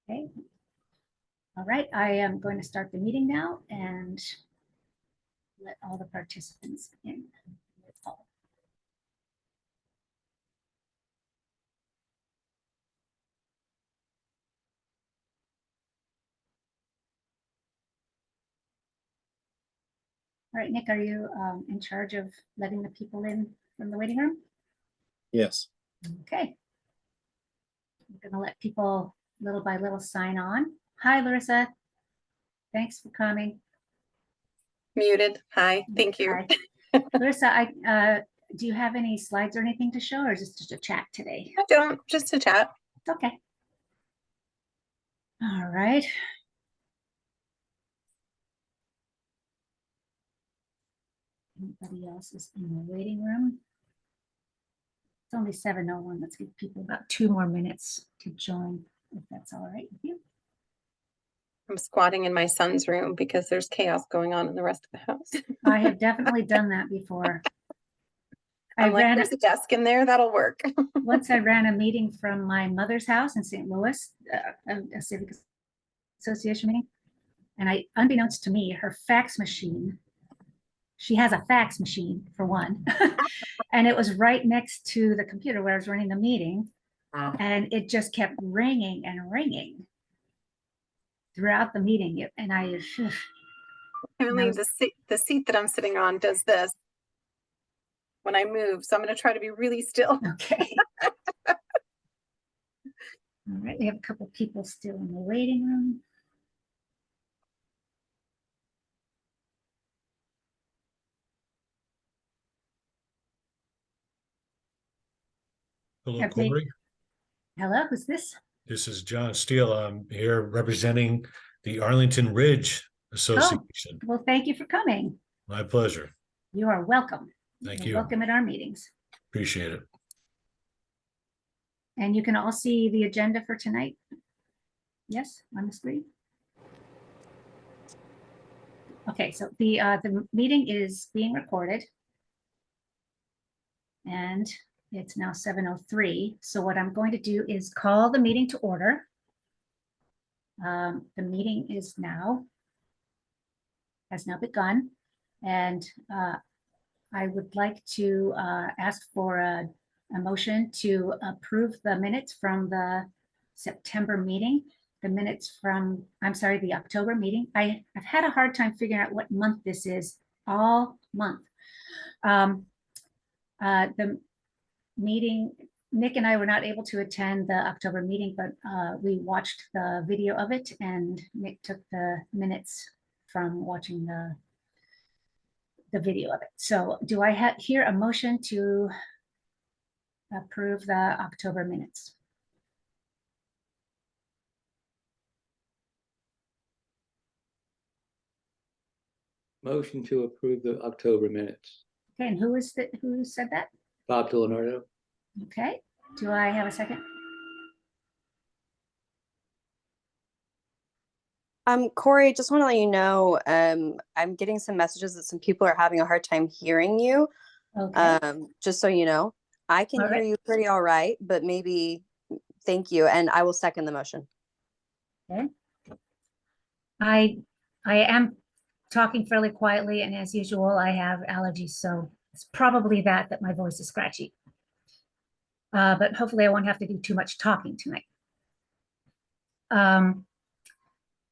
Okay. All right, I am going to start the meeting now and let all the participants in. All right, Nick, are you in charge of letting the people in from the waiting room? Yes. Okay. I'm going to let people little by little sign on. Hi, Larissa. Thanks for coming. Muted. Hi, thank you. Hi. Larissa, do you have any slides or anything to show, or is this just a chat today? I don't, just a chat. Okay. All right. Anybody else is in the waiting room? It's only 7:01. Let's give people about 2 more minutes to join, if that's all right with you. I'm squatting in my son's room because there's chaos going on in the rest of the house. I have definitely done that before. I'm like, there's a desk in there, that'll work. Once I ran a meeting from my mother's house in St. Louis, a civic association meeting, and unbeknownst to me, her fax machine, she has a fax machine for one, and it was right next to the computer where I was running the meeting, and it just kept ringing and ringing throughout the meeting. And Apparently the seat that I'm sitting on does this when I move, so I'm going to try to be really still. Okay. All right, we have a couple people still in the waiting room. Hello, Corey. Hello, who's this? This is John Steele. I'm here representing the Arlington Ridge Association. Well, thank you for coming. My pleasure. You are welcome. Thank You're you. welcome at our meetings. Appreciate it. And you can all see the agenda for tonight. Yes, on the screen. Okay, so the meeting is being recorded. And it's now 7:03. So what I'm going to do is call the meeting to order. The meeting has now begun. And I would like to ask for a motion to approve the minutes from the September meeting, the October meeting. I've had a hard time figuring out what month this is all month. The meeting, Nick and I were not able to attend the October meeting, but we watched the video of it, and Nick took the minutes from watching the video of it. So do I hear a motion to approve the October minutes? Motion to approve the October minutes. Okay, and who said that? Bob DeLeonardo. Okay, do I have a second? Corey, just want to let you know, I'm getting some messages that some people are having a hard time hearing you. Okay. Just so you know, I can hear you pretty all right, but maybe, thank you. And I will second the motion. Okay. I am talking fairly quietly, and as usual, I have allergies, so it's probably that my voice is scratchy. But hopefully I won't have to do too much talking tonight.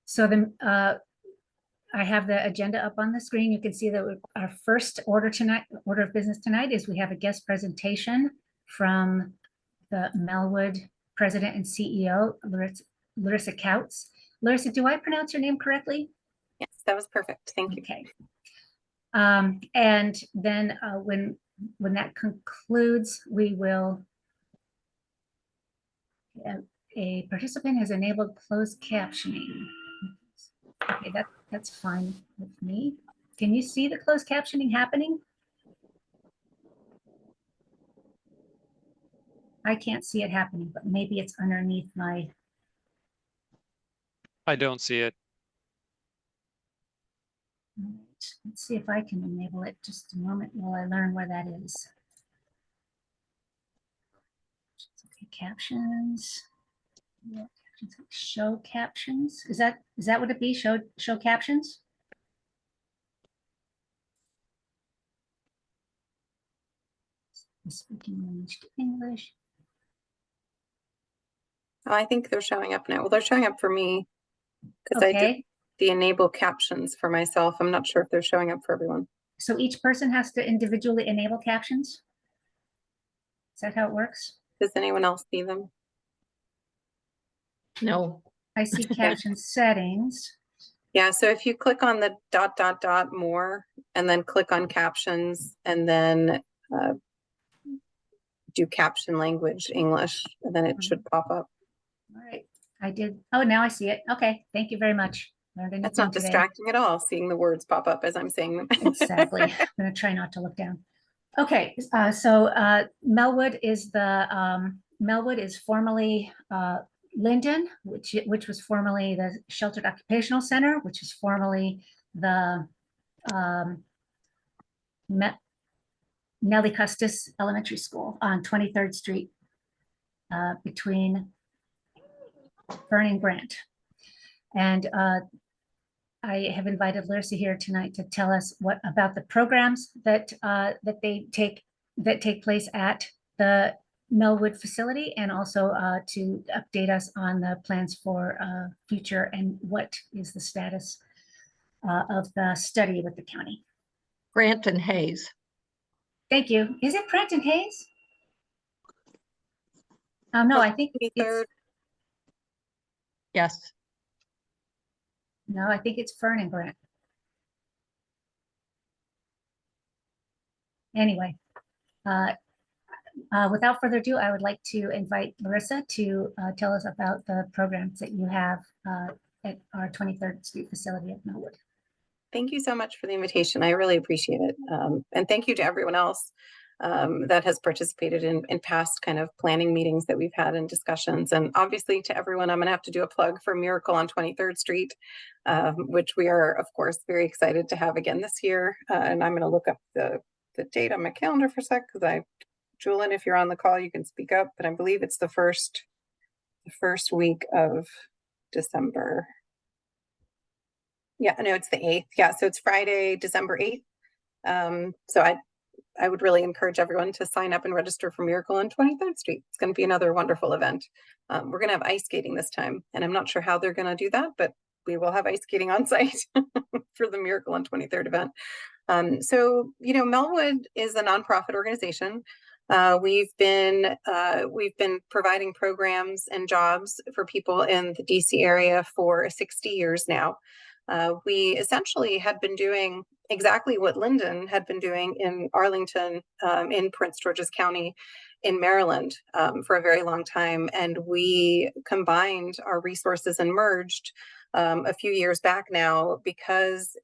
So I have the agenda up on the screen. You can see that our first order of business tonight is we have a guest presentation from the Melwood President and CEO, Larissa Couts. Larissa, do I pronounce your name correctly? Yes, that was perfect. Thank you. Okay. And then when that concludes, we will. A participant has enabled closed captioning. Okay, that's fine with me. Can you see the closed captioning happening? I can't see it happening, but maybe it's underneath my. I don't see it. All right, let's see if I can enable it. Just a moment while I learn where that is. Okay, captions. Yeah, Show captions. Is that what it be? Show captions? Speaking language to English. Oh, I think they're showing up now. Well, they're showing up for me because I did Okay, the enable captions for myself. I'm not sure if they're showing up for everyone. so each person has to individually enable captions? Is that how it works? Does anyone else see them? No, I see caption settings. Yeah, so if you click on the ... more and then click on captions and then do caption language English, and then it should pop up. All right, I did. Oh, now I see it. Okay, thank you very much. Learned That's anything not today. distracting at all, seeing the words pop up as I'm saying them. Exactly. I'm going to try not to look down. Okay, so Melwood is formerly Linden, which was formerly the Sheltered Occupational Center, which is formerly the Nellie Custis Elementary School on 23rd Street between Fern and Grant. And I have invited Larissa here tonight to tell us what about the programs that take place at the Melwood facility, and also to update us on the plans for future and what is the status of the study with the county. Grant and Hayes. Thank you. Is it Brent and Hayes? Oh, no, I think it's, 23rd. Yes, no, I think it's Fern and Grant. Anyway, without further ado, I would like to invite Larissa to tell us about the programs that you have at our 23rd Street facility at Melwood. Thank you so much for the invitation. I really appreciate it. And thank you to everyone else that has participated in past kind of planning meetings that we've had and discussions. And obviously to everyone, I'm going to have to do a plug for Miracle on 23rd Street, which we are, of course, very excited to have again this year. And I'm going to look up the date on my calendar for a sec, because Julian, if you're on the call, you can speak up, but I believe it's the first week of December. Yeah, no, it's the 8th. Yeah, so it's Friday, December 8th. So I would really encourage everyone to sign up and register for Miracle on 23rd Street. It's going to be another wonderful event. We're going to have ice skating this time, and I'm not sure how they're going to do that, but we will have ice skating on site for the Miracle on 23rd event. So, you know, Melwood is a nonprofit organization. We've been providing programs and jobs for people in the DC area for 60 years now. We essentially had been doing exactly what Linden had been doing in Arlington, in Prince George's County in Maryland for a very long time. And we combined our resources and merged a few years back now, because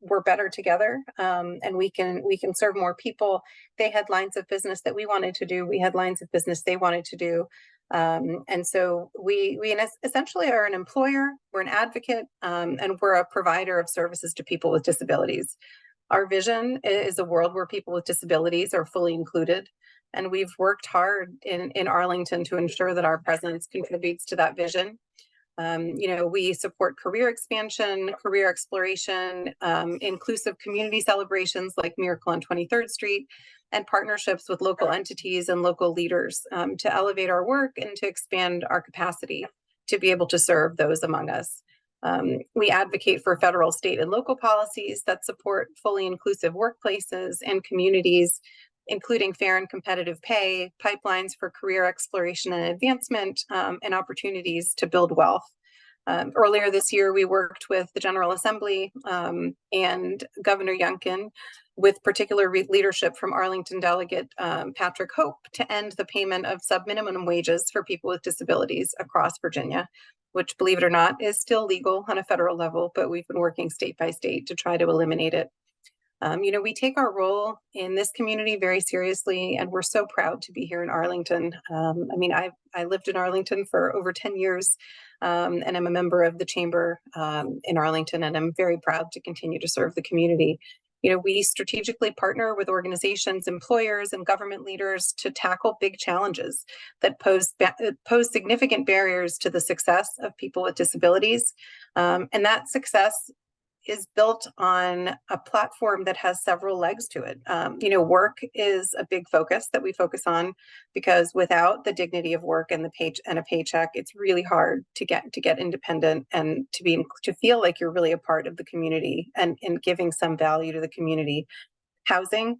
we're better together, and we can serve more people. They had lines of business that we wanted to do. We had lines of business they wanted to do. And so we essentially are an employer, we're an advocate, and we're a provider of services to people with disabilities. Our vision is a world where people with disabilities are fully included. And we've worked hard in Arlington to ensure that our presence contributes to that vision. You know, we support career expansion, career exploration, inclusive community celebrations like Miracle on 23rd Street, and partnerships with local entities and local leaders to elevate our work and to expand our capacity to be able to serve those among us. We advocate for federal, state, and local policies that support fully inclusive workplaces and communities, including fair and competitive pay, pipelines for career exploration and advancement, and opportunities to build wealth. Earlier this year, we worked with the General Assembly and Governor Youngkin, with particular leadership from Arlington Delegate Patrick Hope, to end the payment of sub-minimum wages for people with disabilities across Virginia, which, believe it or not, is still legal on a federal level, but we've been working state by state to try to eliminate it. You know, we take our role in this community very seriously, and we're so proud to be here in Arlington. I mean, I lived in Arlington for over 10 years, and I'm a member of the chamber in Arlington, and I'm very proud to continue to serve the community. We strategically partner with organizations, employers, and government leaders to tackle big challenges that pose significant barriers to the success of people with disabilities. And that success is built on a platform that has several legs to it. Work is a big focus that we focus on, because without the dignity of work and a paycheck, it's really hard to get independent and to feel like you're really a part of the community and giving some value to the community. Housing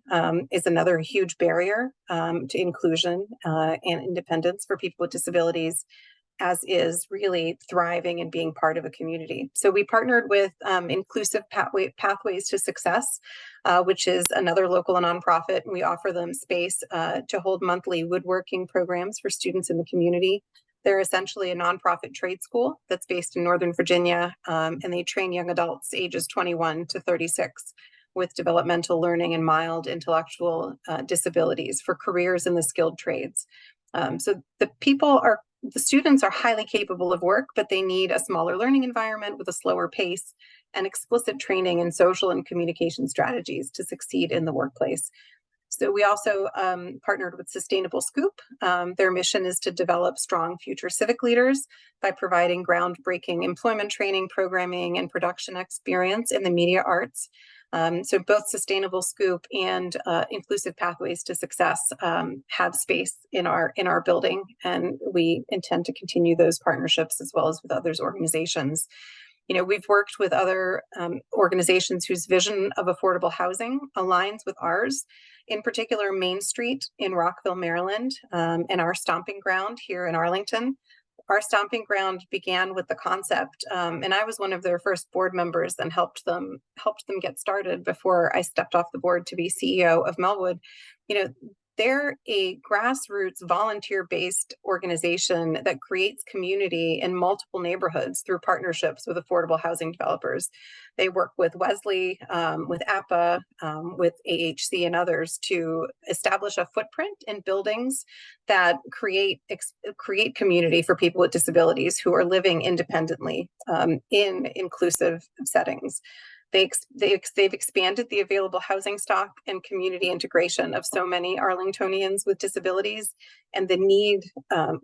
is another huge barrier to inclusion and independence for people with disabilities, as is really thriving and being part of a community. So we partnered with Inclusive Pathways to Success, which is another local nonprofit. We offer them space to hold monthly woodworking programs for students in the community. They're essentially a nonprofit trade school that's based in Northern Virginia, and they train young adults ages 21 to 36 with developmental learning and mild intellectual disabilities for careers in the skilled trades. So the students are highly capable of work, but they need a smaller learning environment with a slower pace and explicit training in social and communication strategies to succeed in the workplace. So we also partnered with Sustainable Scoop. Their mission is to develop strong future civic leaders by providing groundbreaking employment training, programming, and production experience in the media arts. So both Sustainable Scoop and Inclusive Pathways to Success have space in our building, and we intend to continue those partnerships as well as with others organizations. We've worked with other organizations whose vision of affordable housing aligns with ours, in particular Main Street in Rockville, Maryland, and our stomping ground here in Arlington. Our stomping ground began with the concept, and I was one of their first board members and helped them get started before I stepped off the board to be CEO of Melwood. They're a grassroots volunteer-based organization that creates community in multiple neighborhoods through partnerships with affordable housing developers. They work with Wesley, with APA, with AHC and others to establish a footprint in buildings that create community for people with disabilities who are living independently in inclusive settings. They've expanded the available housing stock and community integration of so many Arlingtonians with disabilities, and the need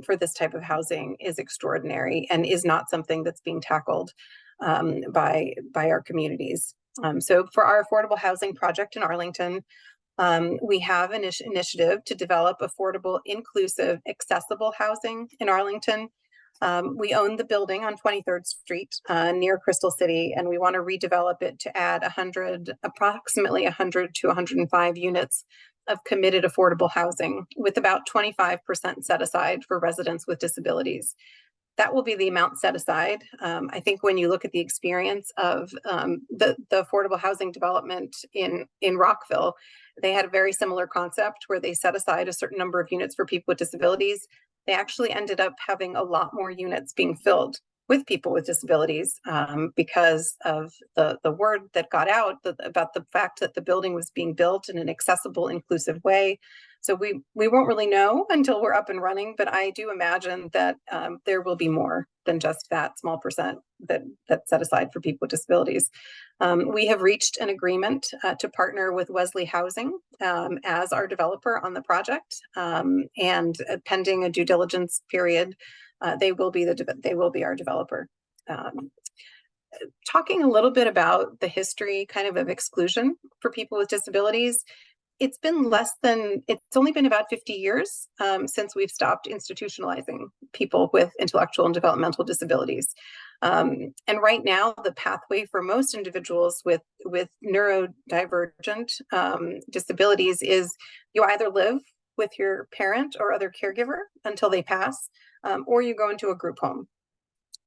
for this type of housing is extraordinary and is not something that's being tackled by our communities. So for our affordable housing project in Arlington, we have an initiative to develop affordable, inclusive, accessible housing in Arlington. We own the building on 23rd Street near Crystal City, and we want to redevelop it to add approximately 100 to 105 units of committed affordable housing, with about 25% set aside for residents with disabilities. That will be the amount set aside. I think when you look at the experience of the affordable housing development in Rockville, they had a very similar concept where they set aside a certain number of units for people with disabilities. They actually ended up having a lot more units being filled with people with disabilities because of the word that got out about the fact that the building was being built in an accessible, inclusive way. So we won't really know until we're up and running, but I do imagine that there will be more than just that small percent that's set aside for people with disabilities. We have reached an agreement to partner with Wesley Housing as our developer on the project, and pending a due diligence period, they will be our developer. Talking a little bit about the history kind of exclusion for people with disabilities, it's only been about 50 years since we've stopped institutionalizing people with intellectual and developmental disabilities. And right now, the pathway for most individuals with neurodivergent disabilities is you either live with your parent or other caregiver until they pass, or you go into a group home.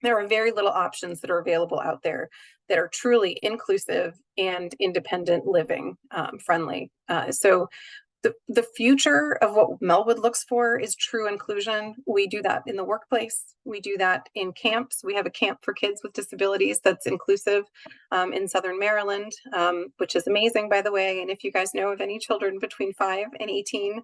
There are very little options that are available out there that are truly inclusive and independent living friendly. So the future of what Melwood looks for is true inclusion. We do that in the workplace. We do that in camps. We have a camp for kids with disabilities that's inclusive in Southern Maryland, which is amazing, by the way. And if you guys know of any children between 5 and 18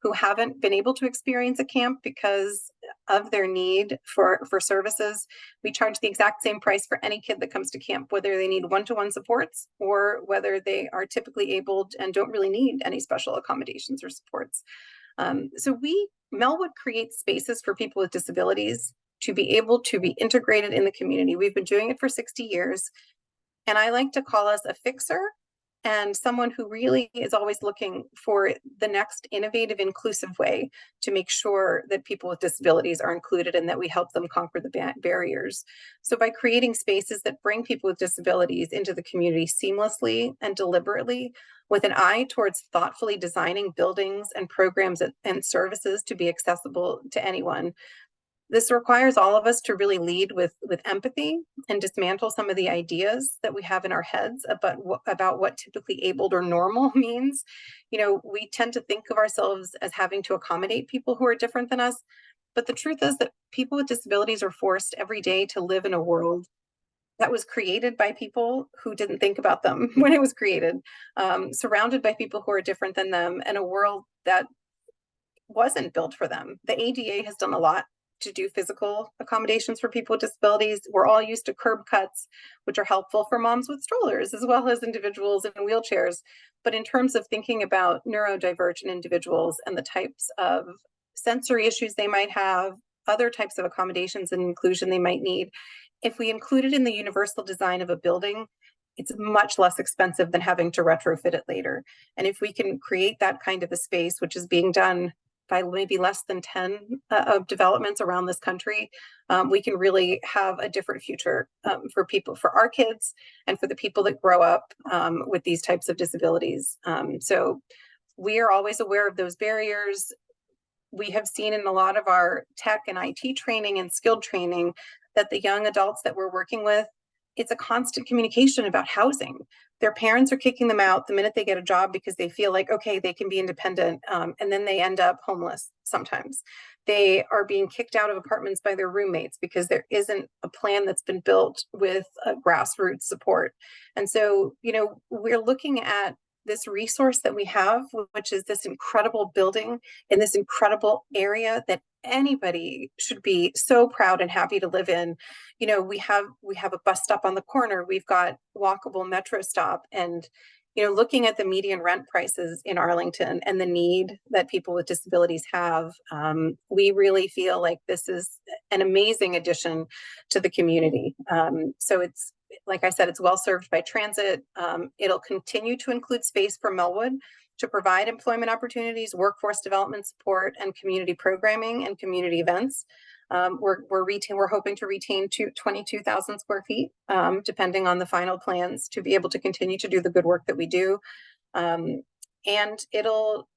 who haven't been able to experience a camp because of their need for services. We charge the exact same price for any kid that comes to camp, whether they need one-to-one supports or whether they are typically abled and don't really need any special accommodations or supports. So Melwood creates spaces for people with disabilities to be able to be integrated in the community. We've been doing it for 60 years. And I like to call us a fixer and someone who really is always looking for the next innovative, inclusive way to make sure that people with disabilities are included and that we help them conquer the barriers. So by creating spaces that bring people with disabilities into the community seamlessly and deliberately, with an eye towards thoughtfully designing buildings and programs and services to be accessible to anyone. This requires all of us to really lead with empathy and dismantle some of the ideas that we have in our heads about what typically abled or normal means. You know, we tend to think of ourselves as having to accommodate people who are different than us. But the truth is that people with disabilities are forced every day to live in a world that was created by people who didn't think about them when it was created, surrounded by people who are different than them, and a world that wasn't built for them. The ADA has done a lot to do physical accommodations for people with disabilities. We're all used to curb cuts, which are helpful for moms with strollers as well as individuals in wheelchairs. But in terms of thinking about neurodivergent individuals and the types of sensory issues they might have, other types of accommodations and inclusion they might need, if we include it in the universal design of a building, it's much less expensive than having to retrofit it later. And if we can create that kind of a space, which is being done by maybe less than 10 of developments around this country, we can really have a different future for people, for our kids, and for the people that grow up with these types of disabilities. So we are always aware of those barriers. We have seen in a lot of our tech and IT training and skilled training that the young adults that we're working with, it's a constant communication about housing. Their parents are kicking them out the minute they get a job because they feel like, okay, they can be independent, and then they end up homeless sometimes. They are being kicked out of apartments by their roommates because there isn't a plan that's been built with grassroots support. And so, you know, we're looking at this resource that we have, which is this incredible building in this incredible area that anybody should be so proud and happy to live in. You know, we have a bus stop on the corner, we've got walkable metro stop, and you know, looking at the median rent prices in Arlington and the need that people with disabilities have, we really feel like this is an amazing addition to the community. So it's, like I said, it's well served by transit. It'll continue to include space for Melwood to provide employment opportunities, workforce development support, and community programming and community events. We're hoping to retain 22,000 square feet, depending on the final plans, to be able to continue to do the good work that we do. And it'll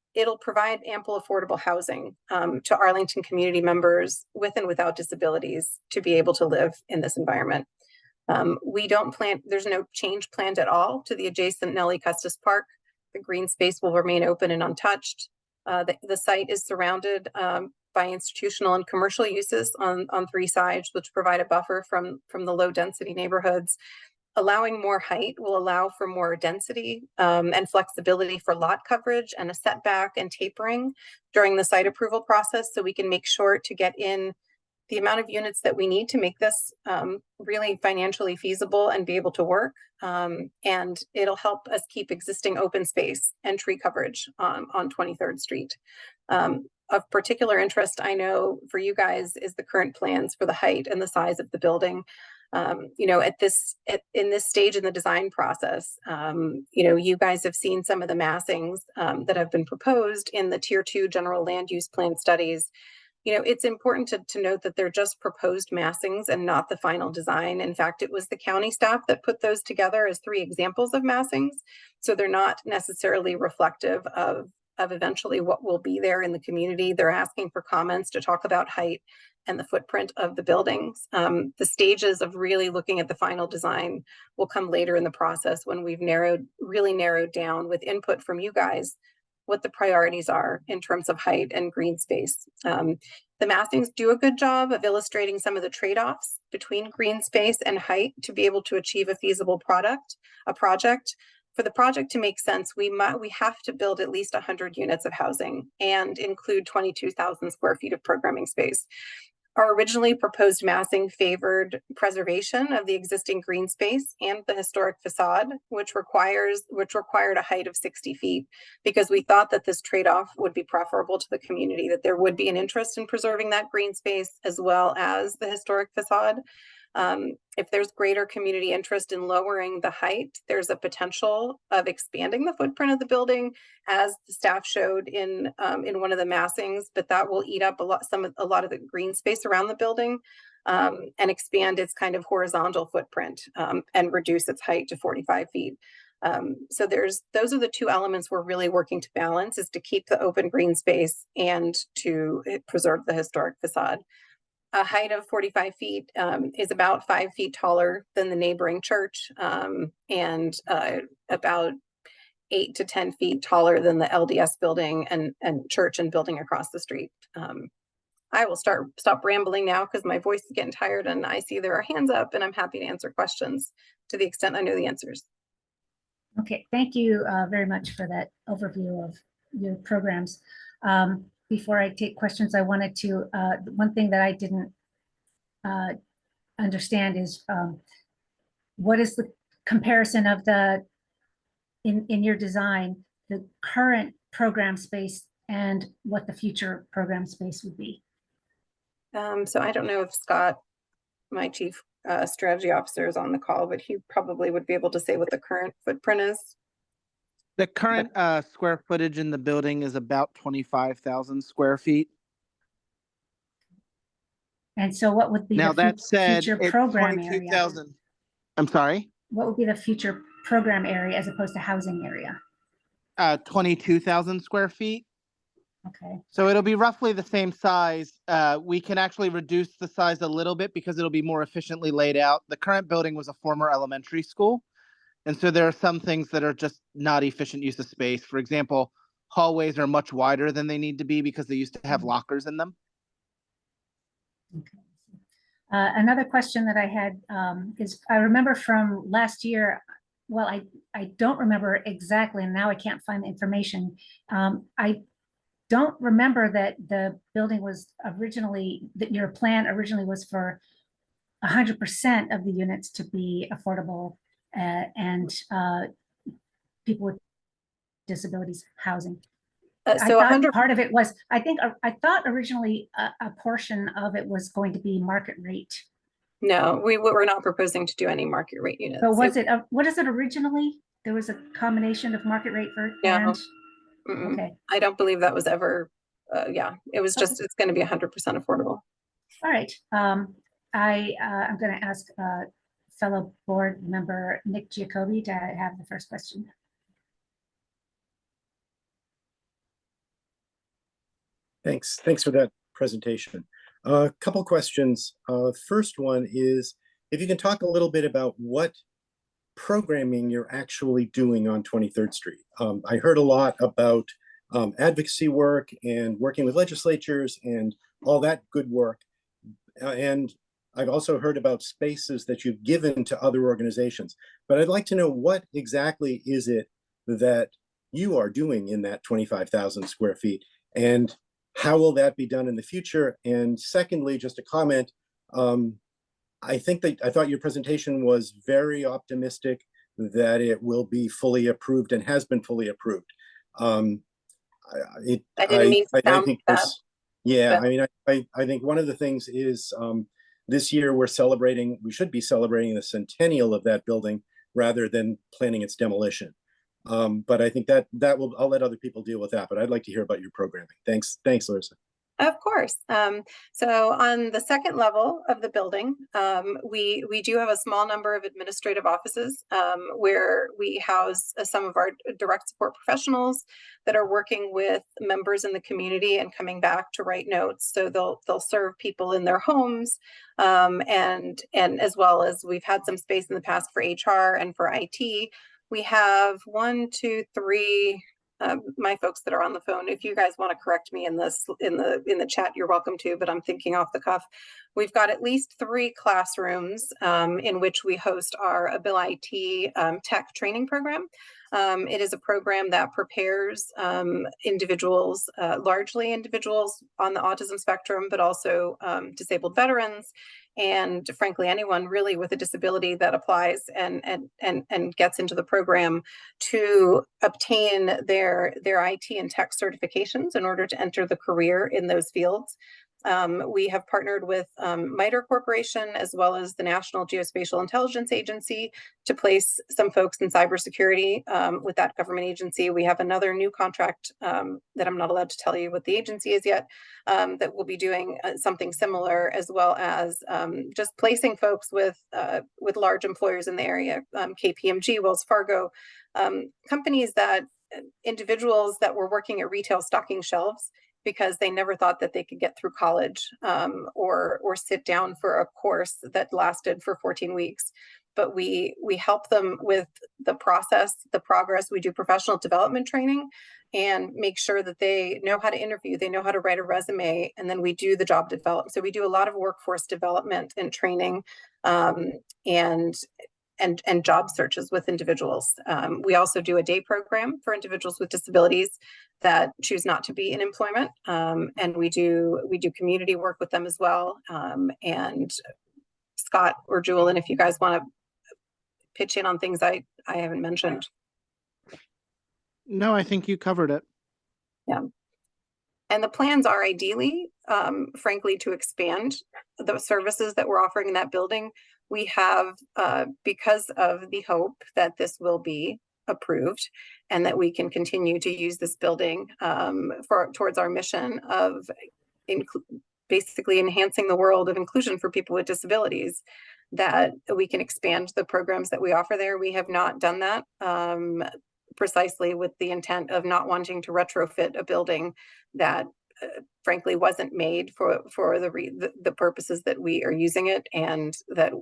provide ample affordable housing to Arlington community members with and without disabilities to be able to live in this environment. There's no change planned at all to the adjacent Nellie Custis Park. The green space will remain open and untouched. The site is surrounded by institutional and commercial uses on three sides, which provide a buffer from the low density neighborhoods. Allowing more height will allow for more density and flexibility for lot coverage and a setback and tapering during the site approval process, so we can make sure to get in the amount of units that we need to make this really financially feasible and be able to work. And it'll help us keep existing open space and tree coverage on 23rd Street. Of particular interest, I know for you guys, is the current plans for the height and the size of the building. You know, in this stage in the design process, you know, you guys have seen some of the massings that have been proposed in the Tier 2 general land use plan studies. You know, it's important to note that they're just proposed massings and not the final design. In fact, it was the county staff that put those together as 3 examples of massings. So they're not necessarily reflective of eventually what will be there in the community. They're asking for comments to talk about height and the footprint of the buildings. The stages of really looking at the final design will come later in the process when we've really narrowed down with input from you guys what the priorities are in terms of height and green space. The massings do a good job of illustrating some of the trade-offs between green space and height to be able to achieve a feasible project. For the project to make sense, we have to build at least 100 units of housing and include 22,000 square feet of programming space. Our originally proposed massing favored preservation of the existing green space and the historic facade, which required a height of 60 feet, because we thought that this trade-off would be preferable to the community, that there would be an interest in preserving that green space as well as the historic facade. If there's greater community interest in lowering the height, there's a potential of expanding the footprint of the building, as the staff showed in one of the massings, but that will eat up a lot of the green space around the building, and expand its kind of horizontal footprint, and reduce its height to 45 feet. So those are the two elements we're really working to balance, is to keep the open green space and to preserve the historic facade. A height of 45 feet is about 5 feet taller than the neighboring church, and about 8 to 10 feet taller than the LDS building and church and building across the street. I will stop rambling now because my voice is getting tired, and I see there are hands up, and I'm happy to answer questions to the extent I know the answers. Okay, thank you very much for that overview of your programs. Before I take questions, I wanted to, one thing that I didn't understand is what is the comparison of in your design, the current program space and what the future program space would be? So I don't know if Scott, my chief strategy officer, is on the call, but he probably would be able to say what the current footprint is. The current square footage in the building is about 25,000 square feet. And so what would be Now the that said, future it's program area? 22,000. I'm sorry? What would be the future program area as opposed to housing area? 22,000 square feet. Okay, So it'll be roughly the same size. We can actually reduce the size a little bit because it'll be more efficiently laid out. The current building was a former elementary school. And so there are some things that are just not efficient use of space. For example, hallways are much wider than they need to be because they used to have lockers in them. okay. Another question that I had is, I remember from last year, well, I don't remember exactly, and now I can't find the information. I don't remember that the building was originally, that your plan originally was for 100% of the units to be affordable and people with disabilities housing. I So thought 100, part of it was, I thought originally a portion of it was going to be market rate. no, we're not proposing to do any market rate units. But was it, what is it originally? There was a combination of market rate for, No. and, Mm-mm. okay, I don't believe that was ever, yeah, it was just, Okay. it's going to be 100% affordable. all right. I'm gonna ask fellow board member Nick Giacobbe to have the first question. Thanks for that presentation. A couple questions. First one is, if you can talk a little bit about what programming you're actually doing on 23rd Street. I heard a lot about advocacy work and working with legislatures and all that good work. And I've also heard about spaces that you've given to other organizations. But I'd like to know, what exactly is it that you are doing in that 25,000 square feet? And how will that be done in the future? And secondly, just a comment, I thought your presentation was very optimistic that it will be fully approved and has been fully approved. I didn't mean to sound think that. yeah, I mean, I think one of the things is this year we should be celebrating the centennial of that building rather than planning its demolition. But I think that I'll let other people deal with that, but I'd like to hear about your programming. Thanks, Larissa. Of course. So on the second level of the building, we do have a small number of administrative offices where we house some of our direct support professionals that are working with members in the community and coming back to write notes. So they'll serve people in their homes, and as well as we've had some space in the past for HR and for IT. We have 1, 2, 3, my folks that are on the phone, if you guys want to correct me in this, in the chat, you're welcome to, but I'm thinking off the cuff. We've got at least 3 classrooms in which we host our Ability Tech training program. It is a program that prepares individuals, largely individuals on the autism spectrum, but also disabled veterans, and frankly, anyone really with a disability that applies and gets into the program to obtain their IT and tech certifications in order to enter the career in those fields. We have partnered with MITRE Corporation as well as the National Geospatial Intelligence Agency to place some folks in cybersecurity with that government agency. We have another new contract that I'm not allowed to tell you what the agency is yet, that will be doing something similar, as well as just placing folks with large employers in the area, KPMG, Wells Fargo, companies that individuals that were working at retail stocking shelves because they never thought that they could get through college or sit down for a course that lasted for 14 weeks. But we help them with the process, the progress. We do professional development training and make sure that they know how to interview, they know how to write a resume, and then we do the job development. So we do a lot of workforce development and training and job searches with individuals. We also do a day program for individuals with disabilities that choose not to be in employment. And we do community work with them as well. And Scott or Julian, if you guys want to pitch in on things I haven't mentioned. No, I think you covered it. Yeah. And the plans are ideally, frankly, to expand the services that we're offering in that building. We have, because of the hope that this will be approved and that we can continue to use this building towards our mission of basically enhancing the world of inclusion for people with disabilities, that we can expand the programs that we offer there. We have not done that precisely with the intent of not wanting to retrofit a building that frankly wasn't made for the purposes that we are using it, and that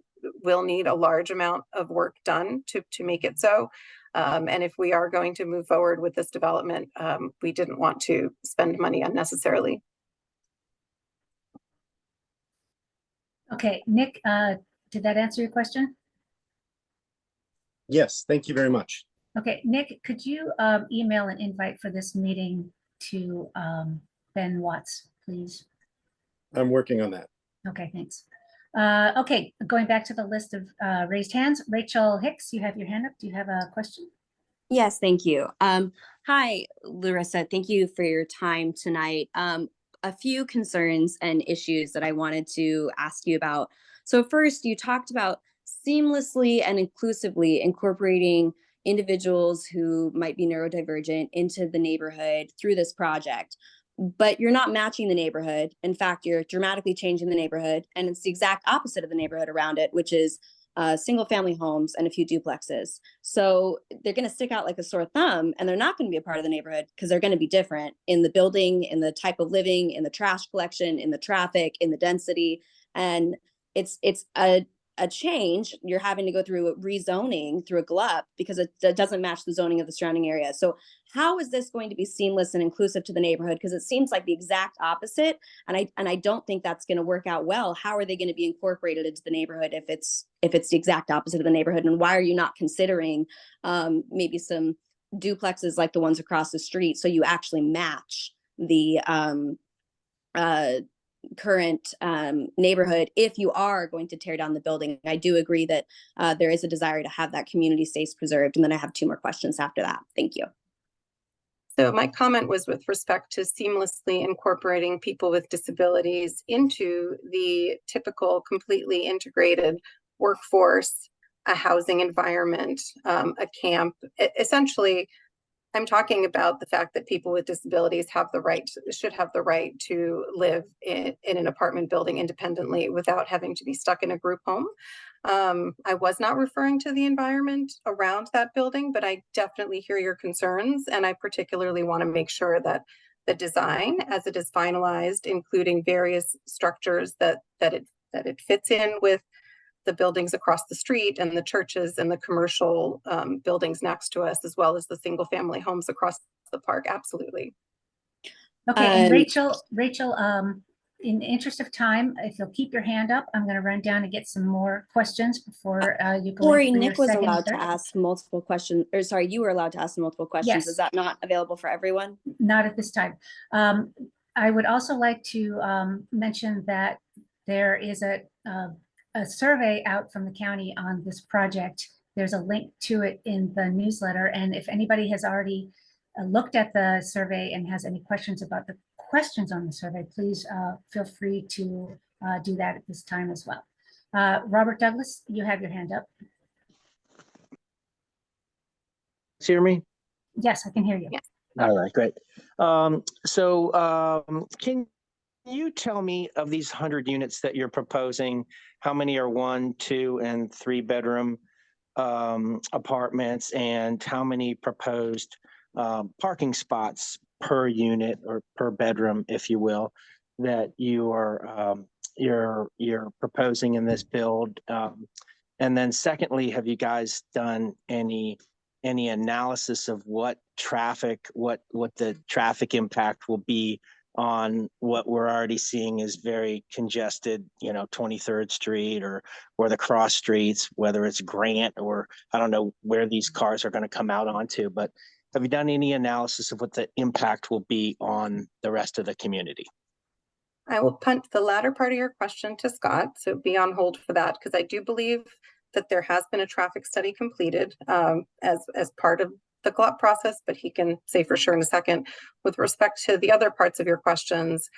will need a large amount of work done to make it so. And if we are going to move forward with this development, we didn't want to spend money unnecessarily. Okay, Nick, did that answer your question? Yes, thank you very much. Okay, Nick, could you email an invite for this meeting to Ben Watts, please? I'm working on that. Okay, thanks. Okay, going back to the list of raised hands, Rachel Hicks, you have your hand up. Do you have a question? Yes, thank you. Hi, Larissa. Thank you for your time tonight. A few concerns and issues that I wanted to ask you about. So first, you talked about seamlessly and inclusively incorporating individuals who might be neurodivergent into the neighborhood through this project, but you're not matching the neighborhood. In fact, you're dramatically changing the neighborhood, and it's the exact opposite of the neighborhood around it, which is single family homes and a few duplexes. So they're going to stick out like a sore thumb, and they're not going to be a part of the neighborhood because they're going to be different in the building, in the type of living, in the trash collection, in the traffic, in the density. And it's a change. You're having to go through rezoning through a GLUP because it doesn't match the zoning of the surrounding area. So how is this going to be seamless and inclusive to the neighborhood? Because it seems like the exact opposite. And I don't think that's going to work out well. How are they going to be incorporated into the neighborhood if it's the exact opposite of the neighborhood? And why are you not considering maybe some duplexes like the ones across the street so you actually match the current neighborhood if you are going to tear down the building? I do agree that there is a desire to have that community space preserved. And then I have 2 more questions after that. Thank you. So my comment was with respect to seamlessly incorporating people with disabilities into the typical completely integrated workforce, a housing environment, a camp. Essentially, I'm talking about the fact that people with disabilities should have the right to live in an apartment building independently without having to be stuck in a group home. I was not referring to the environment around that building, but I definitely hear your concerns. And I particularly want to make sure that the design, as it is finalized, including various structures that it fits in with the buildings across the street and the churches and the commercial buildings next to us, as well as the single family homes across the park, absolutely. Okay, and Rachel, in the interest of time, if you'll keep your hand up, I'm gonna run down and get some more questions before you go Lori, in for your Nick was second and allowed to third. ask multiple questions, or sorry, you were allowed to ask multiple questions. Yes. Is that not available for everyone? Not at this time. I would also like to mention that there is a survey out from the county on this project. There's a link to it in the newsletter, and if anybody has already looked at the survey and has any questions about the questions on the survey, please feel free to do that at this time as well. Robert Douglas, you have your hand up. Hear me? Yes, I can hear you. Yes. All right, great. Can you tell me, of these 100 units that you're proposing, how many are 1, 2, and 3 bedroom apartments, and how many proposed parking spots per unit or per bedroom, if you will, that you are you're proposing in this build? And then secondly, have you guys done any analysis of what the traffic impact will be on what we're already seeing is very congested, 23rd Street or the cross streets, whether it's Grant or I don't know where these cars are going to come out onto, but have you done any analysis of what the impact will be on the rest of the community? I will punt the latter part of your question to Scott, so be on hold for that, because I do believe that there has been a traffic study completed as part of the GLOP process, but he can say for sure in a second. With respect to the other parts of your questions,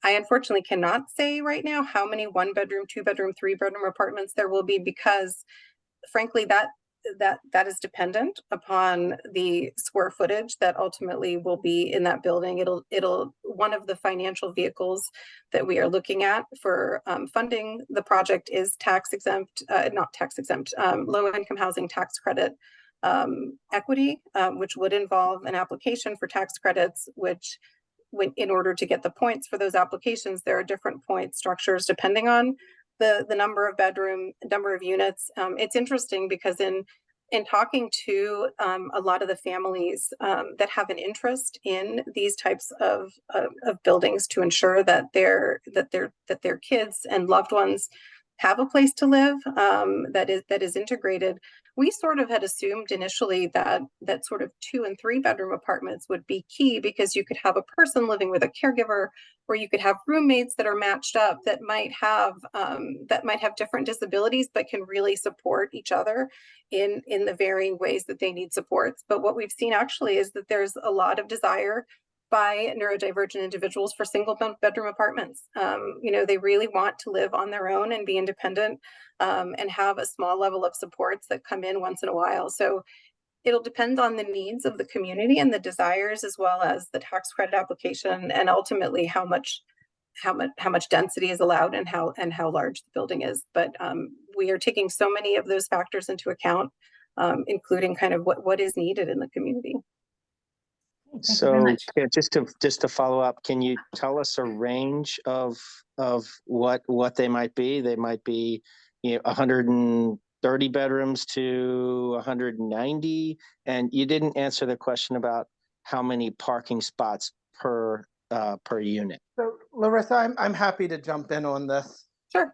I unfortunately cannot say right now how many 1 bedroom, 2 bedroom, 3 bedroom apartments there will be, because frankly, that is dependent upon the square footage that ultimately will be in that building. It'll one of the financial vehicles that we are looking at for funding the project is low income housing tax credit equity, which would involve an application for tax credits, which in order to get the points for those applications, there are different point structures depending on the number of units. It's interesting because in talking to a lot of the families that have an interest in these types of buildings to ensure that their kids and loved ones have a place to live that is integrated, we sort of had assumed initially that sort of 2 and 3 bedroom apartments would be key, because you could have a person living with a caregiver, or you could have roommates that are matched up that might have different disabilities but can really support each other in the varying ways that they need supports. But what we've seen actually is that there's a lot of desire by neurodivergent individuals for single bedroom apartments. They really want to live on their own and be independent and have a small level of supports that come in once in a while. So it'll depend on the needs of the community and the desires, as well as the tax credit application, and ultimately how much density is allowed and how large the building is. But we are taking so many of those factors into account, including kind of what is needed in the community. Thank you very much. Yeah, just to follow up, can you tell us a range of what they might be? They might be 130 bedrooms to 190, and you didn't answer the question about how many parking spots per unit. So Larissa, I'm happy to jump in on this. Sure.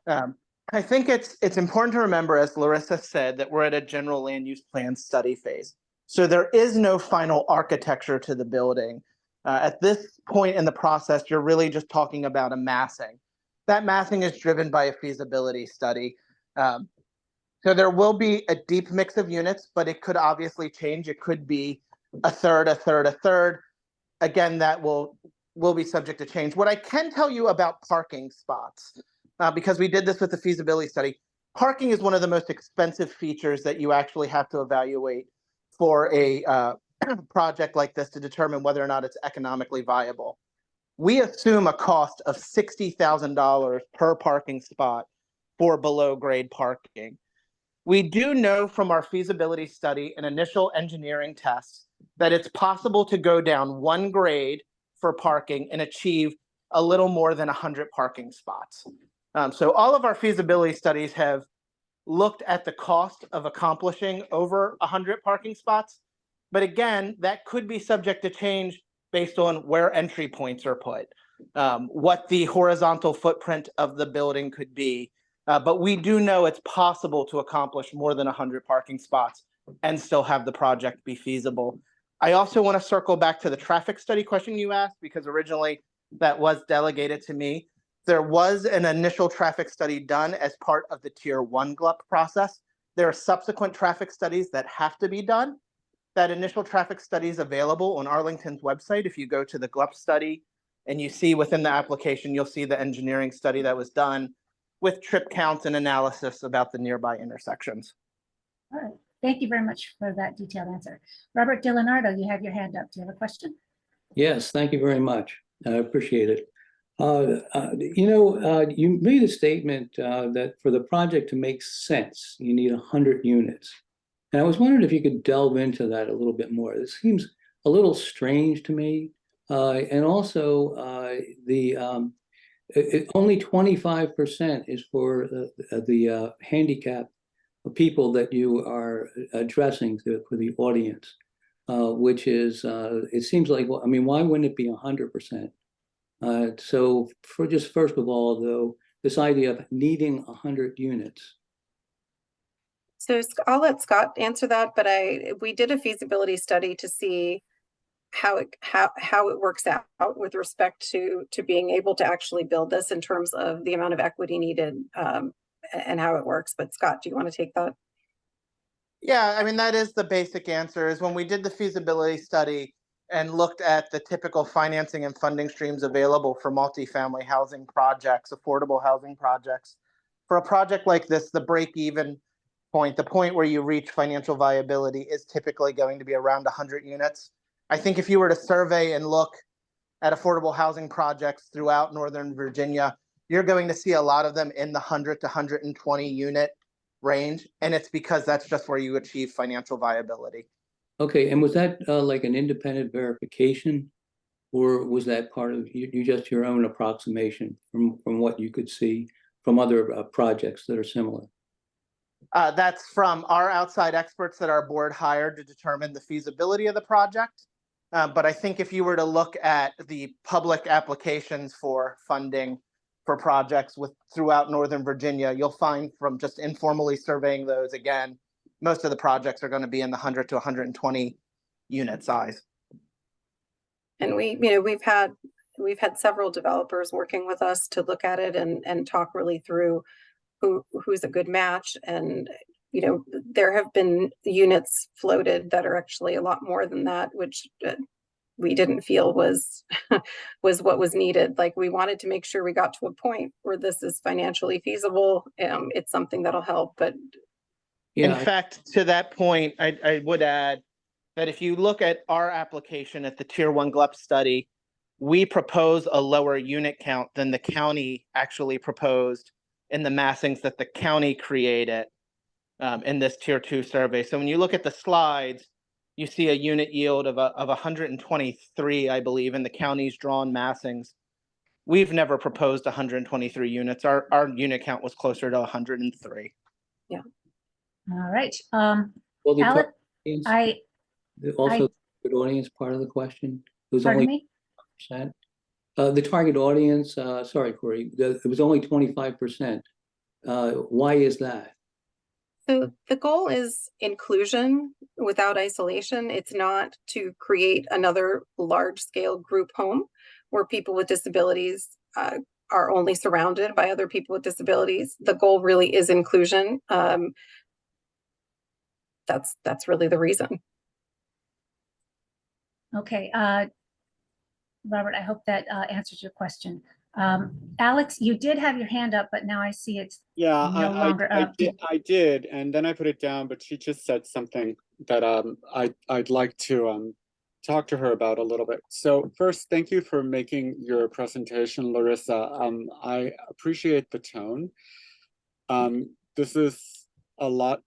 I think it's important to remember, as Larissa said, that we're at a general land use plan study phase. So there is no final architecture to the building. At this point in the process, you're really just talking about a massing. That massing is driven by a feasibility study. So there will be a deep mix of units, but it could obviously change. It could be a third, a third, a third. Again, that will be subject to change. What I can tell you about parking spots, because we did this with the feasibility study, parking is one of the most expensive features that you actually have to evaluate for a project like this to determine whether or not it's economically viable. We assume a cost of $60,000 per parking spot for below grade parking. We do know from our feasibility study and initial engineering tests that it's possible to go down 1 grade for parking and achieve a little more than 100 parking spots. So all of our feasibility studies have looked at the cost of accomplishing over 100 parking spots, But again, that could be subject to change based on where entry points are put, what the horizontal footprint of the building could be. But we do know it's possible to accomplish more than 100 parking spots and still have the project be feasible. I also want to circle back to the traffic study question you asked, because originally that was delegated to me. There was an initial traffic study done as part of the Tier 1 GLUP process. There are subsequent traffic studies that have to be done. That initial traffic study is available on Arlington's website. If you go to the GLUP study and you see within the application, you'll see the engineering study that was done with trip counts and analysis about the nearby intersections. All right. Thank you very much for that detailed answer. Robert DiLeonardo, you have your hand up. Do you have a question? Yes, thank you very much. I appreciate it. You made a statement that for the project to make sense, you need 100 units. And I was wondering if you could delve into that a little bit more. It seems a little strange to me. And also, only 25% is for the handicap people that you are addressing for the audience, which is, it seems like, well, I mean, why wouldn't it be 100%? So for just first of all, though, this idea of needing 100 units. So I'll let Scott answer that, but we did a feasibility study to see how it works out with respect to being able to actually build this in terms of the amount of equity needed, and how it works. But Scott, do you want to take that? Yeah, I mean, that is the basic answer. Is when we did the feasibility study and looked at the typical financing and funding streams available for multifamily housing projects, affordable housing projects. For a project like this, the break-even point, the point where you reach financial viability, is typically going to be around 100 units. I think if you were to survey and look at affordable housing projects throughout Northern Virginia, you're going to see a lot of them in the 100 to 120 unit range. And it's because that's just where you achieve financial viability. Okay, and was that like an independent verification, or was that part of just your own approximation from what you could see from other projects that are similar? That's from our outside experts that our board hired to determine the feasibility of the project. But I think if you were to look at the public applications for funding for projects throughout Northern Virginia, you'll find from just informally surveying those, again, most of the projects are going to be in the 100 to 120 unit size. And we've had several developers working with us to look at it and talk really through who's a good match. And there have been units floated that are actually a lot more than that, which we didn't feel was what was needed. Like, we wanted to make sure we got to a point where this is financially feasible. It's something that'll help. But in fact, to that point, I would add that if you look at our application at the Tier 1 GLUP study, we propose a lower unit count than the county actually proposed in the massings that the county created in this Tier 2 survey. So when you look at the slides, you see a unit yield of 123, I believe, in the county's drawn massings. We've never proposed 123 units. Our unit count was closer to 103. Yeah. All right. Well, the Alex, also the audience part of the question. It was pardon only me? 5%. The target audience, sorry, Corey, it was only 25%. Why is that? So the goal is inclusion without isolation. It's not to create another large-scale group home where people with disabilities are only surrounded by other people with disabilities. The goal really is inclusion. That's really the reason. Okay, Robert, I hope that answers your question. Alex, you did have your hand up, but now I see it's Yeah, no longer up. I did, and then I put it down, but she just said something that I'd like to talk to her about a little bit. So first, thank you for making your presentation, Larissa. I appreciate the tone. This is a lot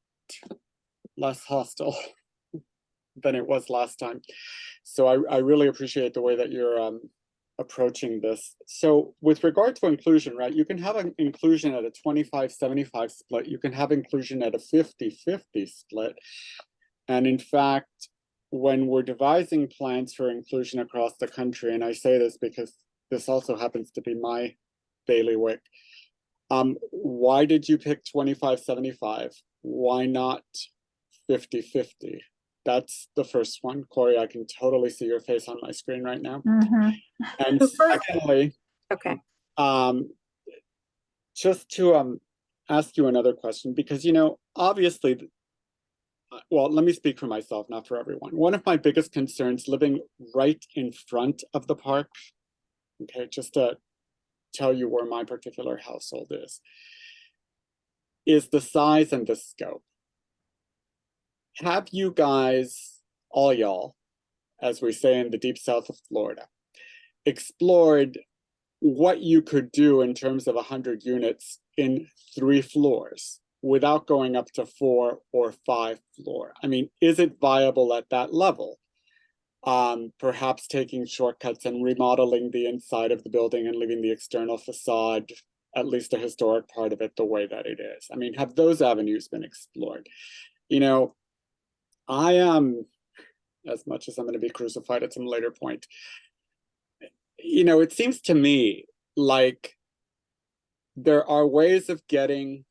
less hostile than it was last time. So I really appreciate the way that you're approaching this. So with regard to inclusion, right, you can have an inclusion at a 25-75 split. You can have inclusion at a 50-50 split. And in fact, when we're devising plans for inclusion across the country, and I say this because this also happens to be my bailiwick, why did you pick 25-75? Why not 50-50? That's the first one. Corey, I can totally see your face on my screen right now. And secondly, Okay. just to ask you another question, because, you know, obviously, well, let me speak for myself, not for everyone. One of my biggest concerns living right in front of the park, okay, just to tell you where my particular household is the size and the scope. Have you guys, all y'all, as we say in the deep south of Florida, explored what you could do in terms of 100 units in 3 floors without going up to 4 or 5 floor? I mean, is it viable at that level? Perhaps taking shortcuts and remodeling the inside of the building and leaving the external facade, at least the historic part of it, the way that it is. I mean, have those avenues been explored? You know, I am, as much as I'm going to be crucified at some later point, you know, it seems to me like there are ways of getting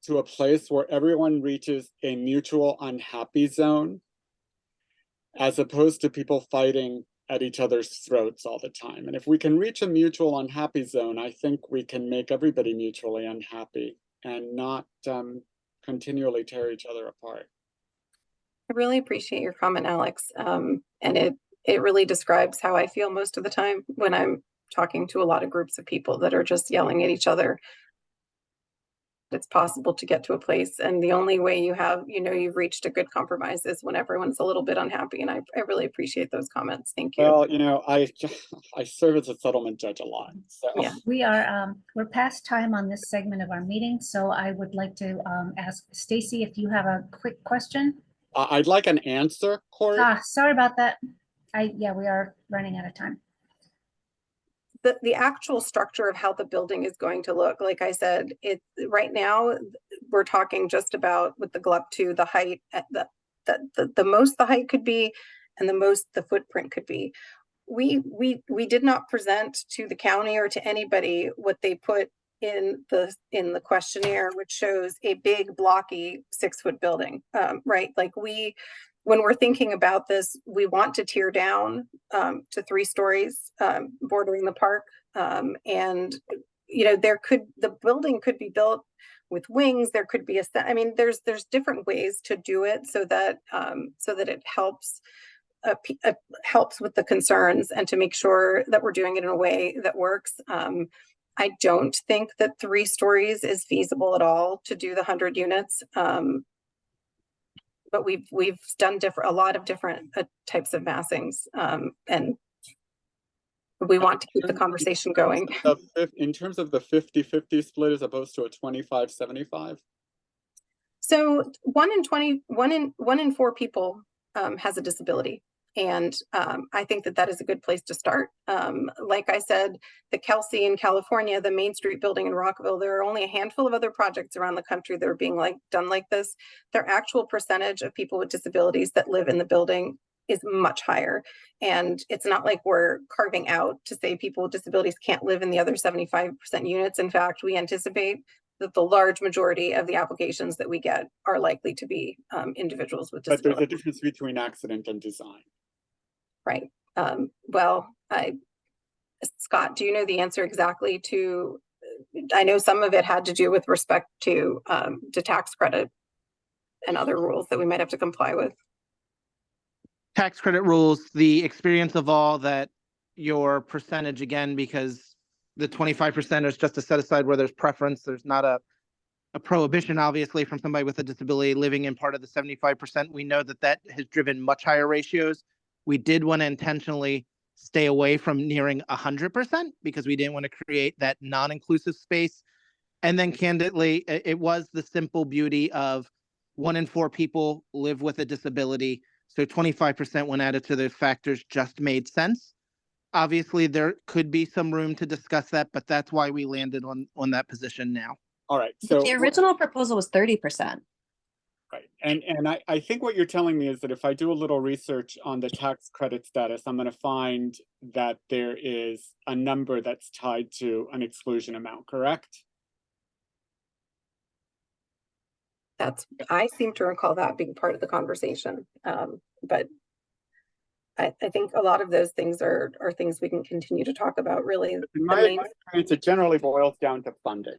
to a place where everyone reaches a mutual unhappy zone, as opposed to people fighting at each other's throats all the time. And if we can reach a mutual unhappy zone, I think we can make everybody mutually unhappy and not continually tear each other apart. I really appreciate your comment, Alex. And it really describes how I feel most of the time when I'm talking to a lot of groups of people that are just yelling at each other. It's possible to get to a place, and the only way you have, you know, you've reached a good compromise is when everyone's a little bit unhappy. And I really appreciate those comments. Thank you. Well, you know, I serve as a settlement judge a lot. So Yeah. We are, we're past time on this segment of our meeting, so I would like to ask Stacy if you have a quick question. I'd like an answer, Corey. Sorry about that. Yeah, we are running out of time. The actual structure of how the building is going to look, like I said, right now we're talking just about with the glup to the height at the most the height could be and the most the footprint could be. We did not present to the county or to anybody what they put in the questionnaire, which shows a big blocky 6-foot building, right? Like when we're thinking about this, we want to tear down to 3 stories bordering the park. And, you know, the building could be built with wings. There could be I mean, there's different ways to do it so that it helps with the concerns and to make sure that we're doing it in a way that works. I don't think that 3 stories is feasible at all to do the 100 units. But we've done a lot of different types of massings, and we want to keep the conversation going. In terms of the 50-50 split as opposed to a 25-75? So 1 in 4 people has a disability. And I think that is a good place to start. Like I said, the Kelsey in California, the Main Street building in Rockville, there are only a handful of other projects around the country that are being done like this. Their actual percentage of people with disabilities that live in the building is much higher. And it's not like we're carving out to say people with disabilities can't live in the other 75% units. In fact, we anticipate that the large majority of the applications that we get are likely to be individuals with disabilities. But there's a difference between accident and design. Right. Well, Scott, do you know the answer exactly to, I know some of it had to do with respect to tax credit and other rules that we might have to comply with. Tax credit rules, the experience of all that your percentage, again, because the 25% is just a set aside where there's preference. There's not a prohibition, obviously, from somebody with a disability living in part of the 75%. We know that has driven much higher ratios. We did want to intentionally stay away from nearing 100% because we didn't want to create that non-inclusive space. And then candidly, it was the simple beauty of 1 in 4 people live with a disability. So 25% when added to those factors just made sense. Obviously, there could be some room to discuss that, but that's why we landed on that position now. All right. So The original proposal was 30%. right. And I think what you're telling me is that if I do a little research on the tax credit status, I'm going to find that there is a number that's tied to an exclusion amount, correct? I seem to recall that being part of the conversation. But I think a lot of those things are things we can continue to talk about, really. In The my main, experience, it generally boils down to funding.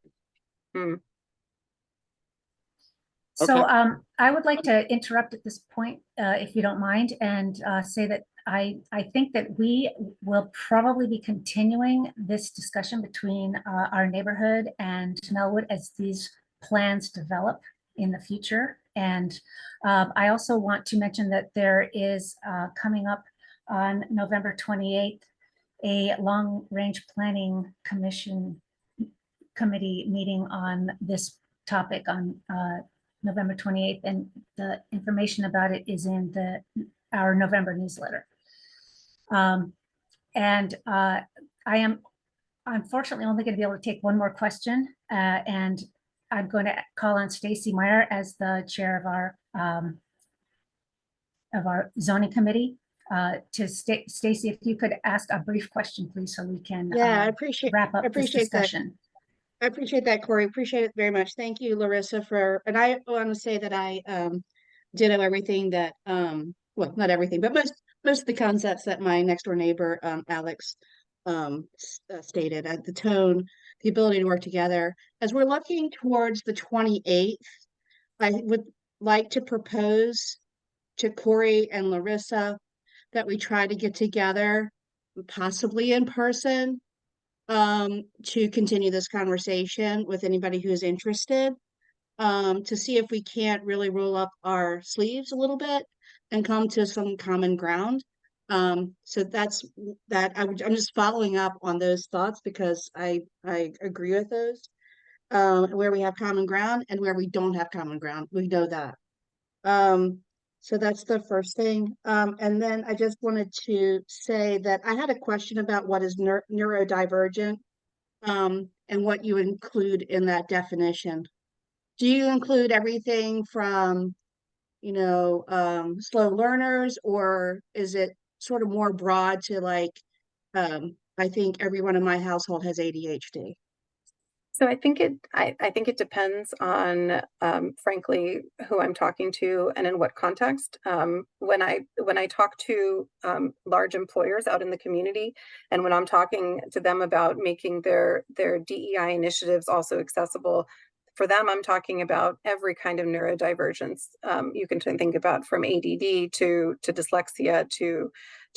So Okay. I would like to interrupt at this point, if you don't mind, and say that I think that we will probably be continuing this discussion between our neighborhood and Melwood as these plans develop in the future. And I also want to mention that there is coming up on November 28th, a long-range planning committee meeting on this topic on November 28th, and the information about it is in our November newsletter. And I am unfortunately only going to be able to take one more question, and I'm going to call on Stacy Meyer as the chair of our zoning committee. Stacy, if you could ask a brief question, please, so we can Yeah, I appreciate wrap up this appreciate that. discussion. I appreciate that, Corey. Appreciate it very much. Thank you, Larissa, and I want to say that I ditto everything that well, not everything, but most of the concepts that my next door neighbor Alex stated. The tone, the ability to work together. As we're looking towards the 28th, I would like to propose to Corey and Larissa that we try to get together, possibly in person, to continue this conversation with anybody who is interested, to see if we can't really roll up our sleeves a little bit and come to some common ground. So that's that. I'm just following up on those thoughts because I agree with those. Where we have common ground and where we don't have common ground, we know that. So that's the first thing. And then I just wanted to say that I had a question about what is neurodivergent, and what you include in that definition. Do you include everything from, slow learners, or is it sort of more broad to like, I think everyone in my household has ADHD? So I think it depends on, frankly, who I'm talking to and in what context. When I talk to large employers out in the community, and when I'm talking to them about making their DEI initiatives also accessible, for them, I'm talking about every kind of neurodivergence. You can think about from ADD to dyslexia to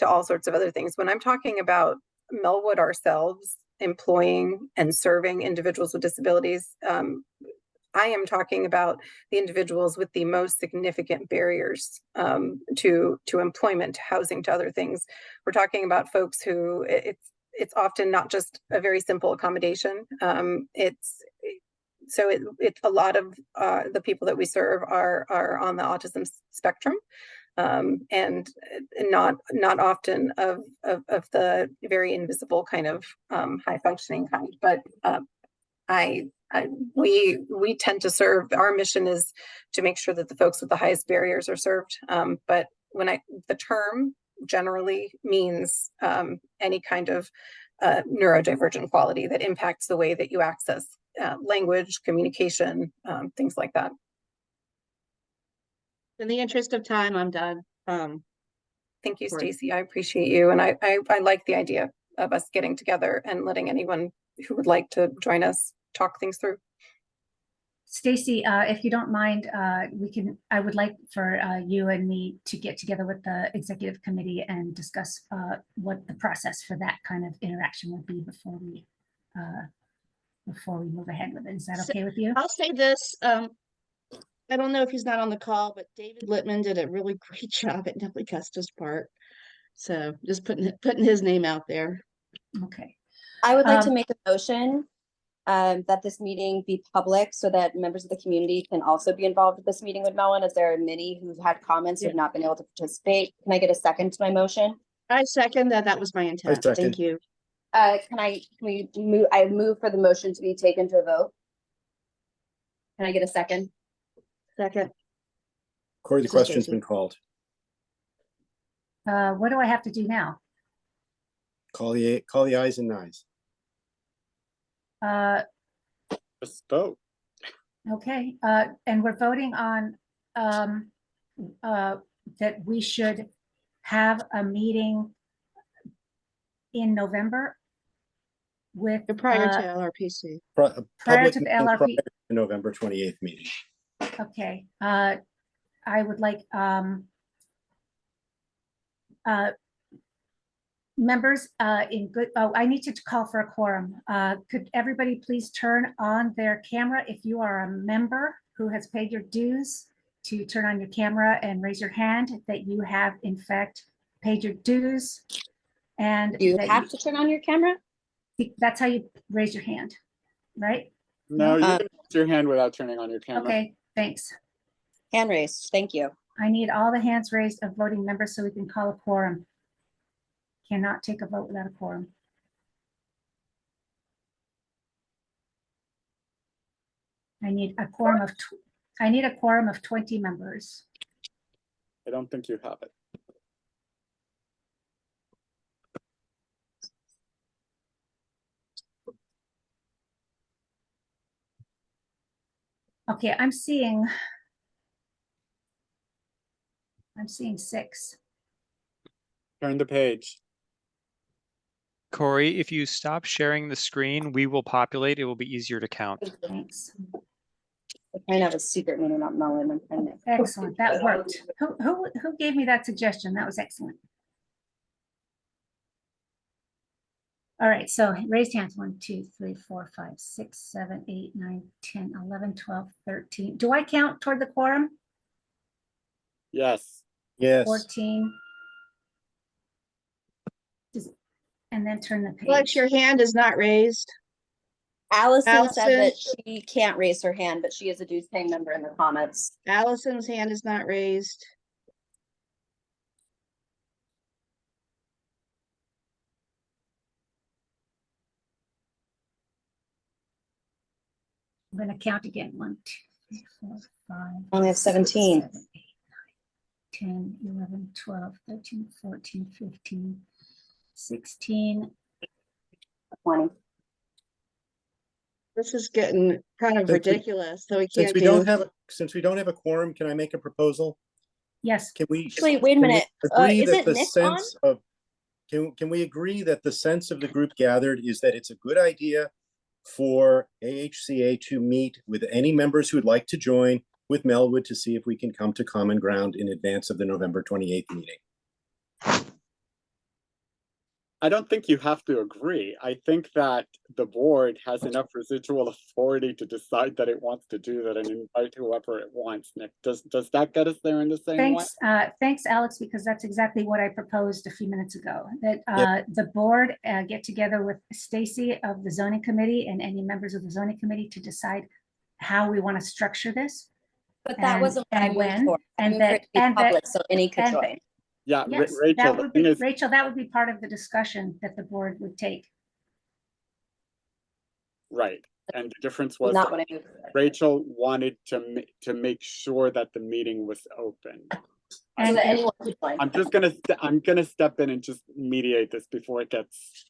all sorts of other things. When I'm talking about Melwood ourselves employing and serving individuals with disabilities, I am talking about the individuals with the most significant barriers to employment, to housing, to other things. We're talking about folks who it's often not just a very simple accommodation. It's a lot of the people that we serve are on the autism spectrum. And not often of the very invisible kind of high functioning kind, but we tend to serve. Our mission is to make sure that the folks with the highest barriers are served. But the term generally means any kind of neurodivergent quality that impacts the way that you access language, communication, things like that. In the interest of time, I'm done. Thank you, Corey. Stacy. I appreciate you. And I like the idea of us getting together and letting anyone who would like to join us talk things through. Stacy, if you don't mind, I would like for you and me to get together with the executive committee and discuss what the process for that kind of interaction would be before we move ahead with it. Is that okay with you? I'll say this. I don't know if he's not on the call, but David Littman did a really great job at Nellie Custer's part. So just putting his name out there. Okay. I would like to make a motion that this meeting be public so that members of the community can also be involved with this meeting with Melvin, as there are many who've had comments who have not been able to participate. Can I get a second to my motion? I second that. That was my intent. Thank you. Can we move? I move for the motion to be taken to a vote. Can I get a second? Second. Corey, the This is question's Stacy. been called. What do I have to do now? Call the ayes and nayes. Just vote. Okay, and we're voting on that we should have a meeting in November with Prior to LRPC. prior Public to the meeting prior LRP. to the November 28th meeting. Okay, I would like members in good, oh, I need to call for a quorum. Could everybody please turn on their camera if you are a member who has paid your dues, to turn on your camera and raise your hand that you have in fact paid your dues. And You that have to turn on your camera? that's how you raise your hand, right? No, you Uh, can raise your hand without turning on your camera. Okay, thanks. Hand raised. Thank you. I need all the hands raised of voting members so we can call a quorum. Cannot take a vote without a quorum. I need a quorum of, I need a quorum of 20 members. I don't think you have it. Okay, I'm seeing 6. Turn the page. Corey, if you stop sharing the screen, we will populate. It will be easier to count. Thanks. I'm trying to have a secret meeting up Melon. I'm trying to. Excellent, that worked. Who gave me that suggestion? That was excellent. All right, so raised hands, 1, 2, 3, 4, 5, 6, 7, 8, 9, 10, 11, 12, 13. Do I count toward the quorum? Yes. Yes. 14. And then turn the Alex, page. your hand is not raised. Allison said that Allison? she can't raise her hand, but she is a dues paying member in the comments. Allison's hand is not raised. I'm going to count again. 1, 2, 3, 4, 5. I only have 17. 7, 8, 9, 10, 11, 12, 13, 14, 15, 16. 20. This is getting kind of Since we- ridiculous, so we Since can't we do. don't have a quorum, can I make a proposal? Yes. Can we? Actually, wait a can we minute. agree that Isn't the Nick sense of can we agree that the sense of the group gathered is that it's a good idea for AHCA to meet with any members who would like to join with Melwood to see if we can come to common ground in advance of the November 28th meeting? I don't think you have to agree. I think that the board has enough residual authority to decide that it wants to do that and invite whoever it wants. Nick, does that get us there in the same way? Thanks, thanks, Alex, because that's exactly what I proposed a few minutes ago. That the board get together with Stacy of the zoning committee and any members of the zoning committee to decide how we want to structure this. But that And- wasn't what I and moved when, for. I and moved for that- it to be and that- public, so any could and that- join. Yeah, Yes, Rachel, that the would thing be, is, Rachel, that would be part of the discussion that the board would take. right. And the difference was Not that what I moved for. Rachel wanted to make sure that the meeting was open. So And that anyone could join. I'm gonna step in and just mediate this before it gets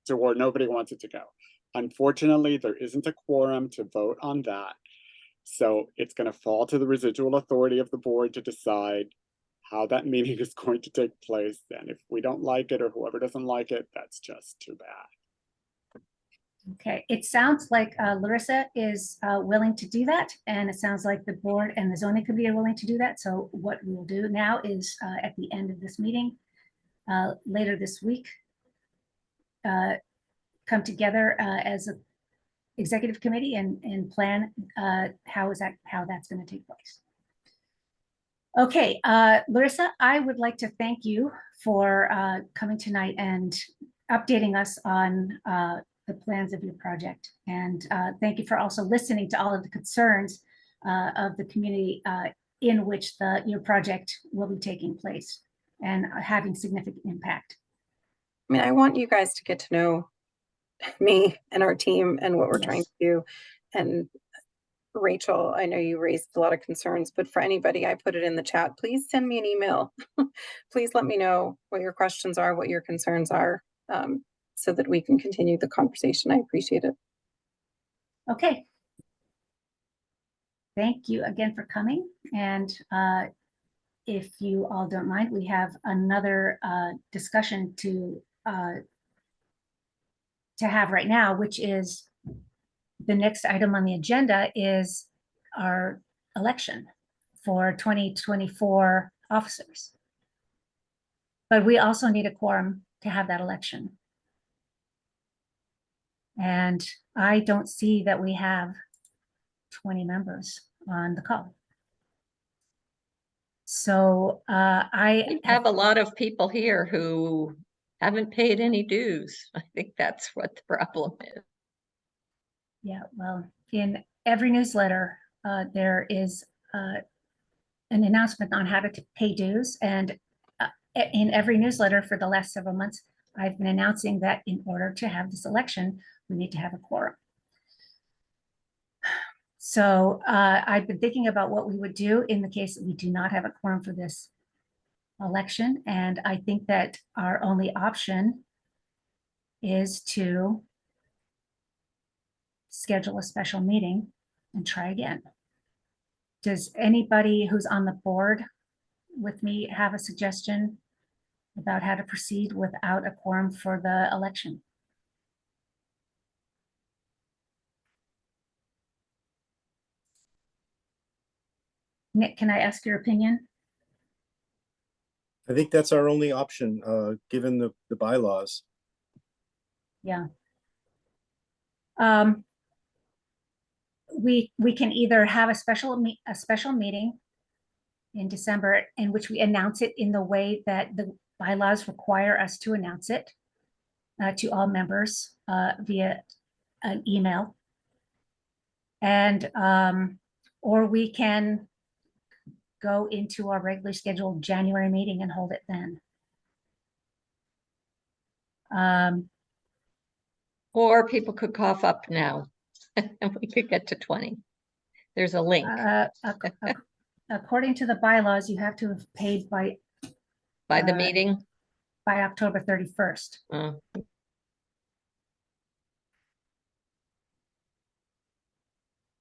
to where nobody wants it to go. Unfortunately, there isn't a quorum to vote on that. So it's gonna fall to the residual authority of the board to decide how that meeting is going to take place. And if we don't like it or whoever doesn't like it, that's just too bad. Okay, it sounds like Larissa is willing to do that, and it sounds like the board and the zoning committee are willing to do that. So what we will do now is at the end of this meeting, later this week, come together as a executive committee and plan how that's going to take place. Okay, Larissa, I would like to thank you for coming tonight and updating us on the plans of your project. And thank you for also listening to all of the concerns of the community in which your project will be taking place and having significant impact. I mean, I want you guys to get to know me and our team and what we're trying to do. And Rachel, I know you raised a lot of concerns, but for anybody, I put it in the chat. Please send me an email. Please let me know what your questions are, what your concerns are, so that we can continue the conversation. I appreciate it. Okay. Thank you again for coming. And if you all don't mind, we have another discussion to have right now, which is the next item on the agenda is our election for 2024 officers. But we also need a quorum to have that election. And I don't see that we have 20 members on the call. So We have a lot of people here who haven't paid any dues. I think that's what the problem is. Yeah, well, in every newsletter, there is an announcement on how to pay dues. And in every newsletter for the last several months, I've been announcing that in order to have this election, we need to have a quorum. So I've been thinking about what we would do in the case that we do not have a quorum for this election. And I think that our only option is to schedule a special meeting and try again. Does anybody who's on the board with me have a suggestion about how to proceed without a quorum for the election? Nick, can I ask your opinion? I think that's our only option, given the bylaws. Yeah. We can either have a special meeting in December in which we announce it in the way that the bylaws require us to announce it to all members via an email, and or we can go into our regularly scheduled January meeting and hold it then. Or people could cough up now and we could get to 20. There's a link According to the bylaws, you have to have paid by the meeting. By October 31st.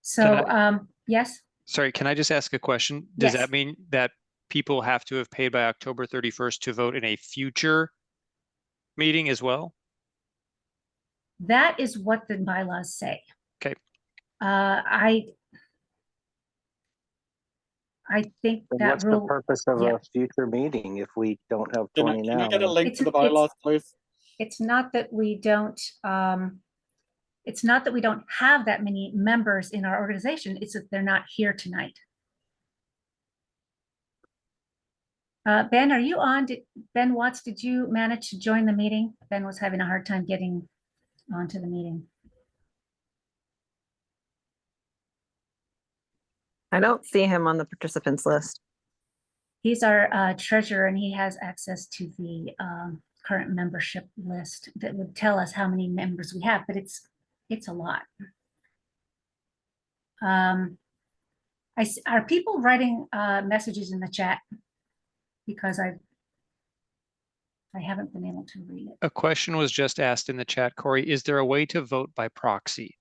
So, yes. Sorry, can I just ask a question? Does Yes. that mean that people have to have paid by October 31st to vote in a future meeting as well? That is what the bylaws say. Okay. I think Then that what's rule. the purpose of yeah. a future meeting if we don't have Can 20 I now? get a link to the It's- bylaws, please? It's not that we don't. It's not that we don't have that many members in our organization. It's that they're not here tonight. Ben, are you on? Ben Watts, did you manage to join the meeting? Ben was having a hard time getting onto the meeting. I don't see him on the participants list. He's our treasurer, and he has access to the current membership list that would tell us how many members we have, but it's a lot. Are people writing messages in the chat? Because I haven't been able to read it. A question was just asked in the chat, Corey. Is there a way to vote by proxy?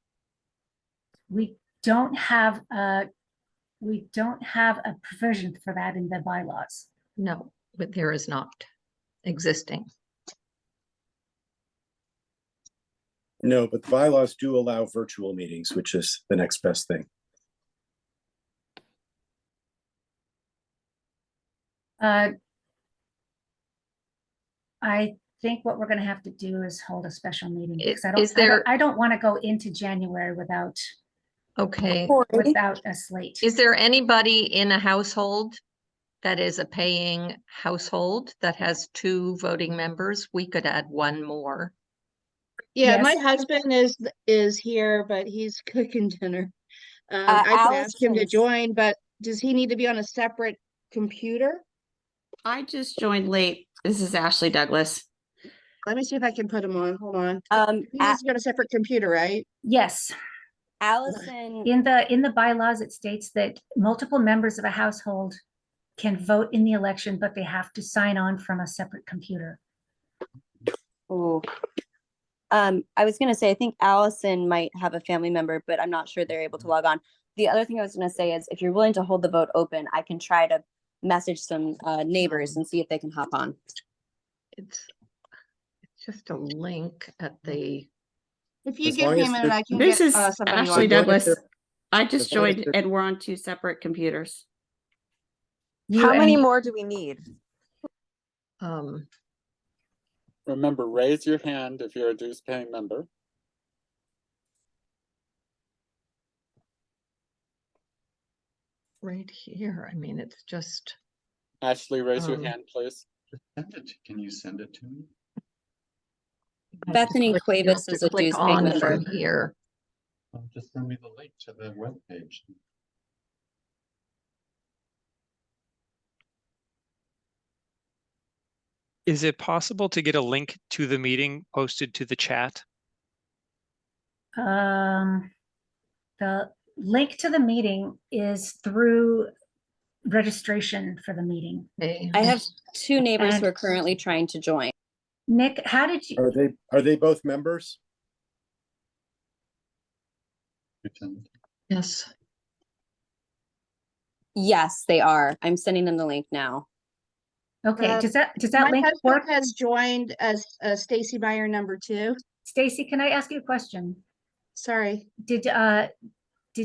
We don't have a provision for that in the bylaws. No, but there is not existing. No, but the bylaws do allow virtual meetings, which is the next best thing. I think what we're going to have to do is hold a special meeting because I don't want to go into January without a slate. Is there anybody in a household that is a paying household that has 2 voting members? We could add 1 more. Yeah, my Yes. husband is here, but he's cooking dinner. I can ask him to Allison's- join, but does he need to be on a separate computer? I just joined late. This is Ashley Douglas. Let me see if I can put him on. Hold on. He A- needs to be on a separate computer, right? Yes. Allison, In the bylaws, it states that multiple members of a household can vote in the election, but they have to sign on from a separate computer. oh, I was gonna say, I think Allison might have a family member, but I'm not sure they're able to log on. The other thing I was gonna say is if you're willing to hold the vote open, I can try to message some neighbors and see if they can hop on. It's just a link at the, If you As give long as him and there's- I can This get is somebody Ashley on. Doug- Douglas. there- I just as long as joined there- and we're on two separate computers. You How many and- more do we need? Remember, raise your hand if you're a dues paying member. right here, I mean, it's just, Ashley, raise your Um, hand, please. Can you send it to me? I Bethany just click- you have Cuevas to is a click dues paying on member. from here. Just send me the link to the webpage. Is it possible to get a link to the meeting posted to the chat? The link to the meeting is through registration for the meeting. Okay. I have two neighbors who are And- currently trying to join. Nick, how did you, Are they both members? Yes, Yes, they are. I'm sending them the link now. okay, does that My link husband work? has joined as Stacy Meyer #2. Stacy, can I ask you a question? Sorry. Did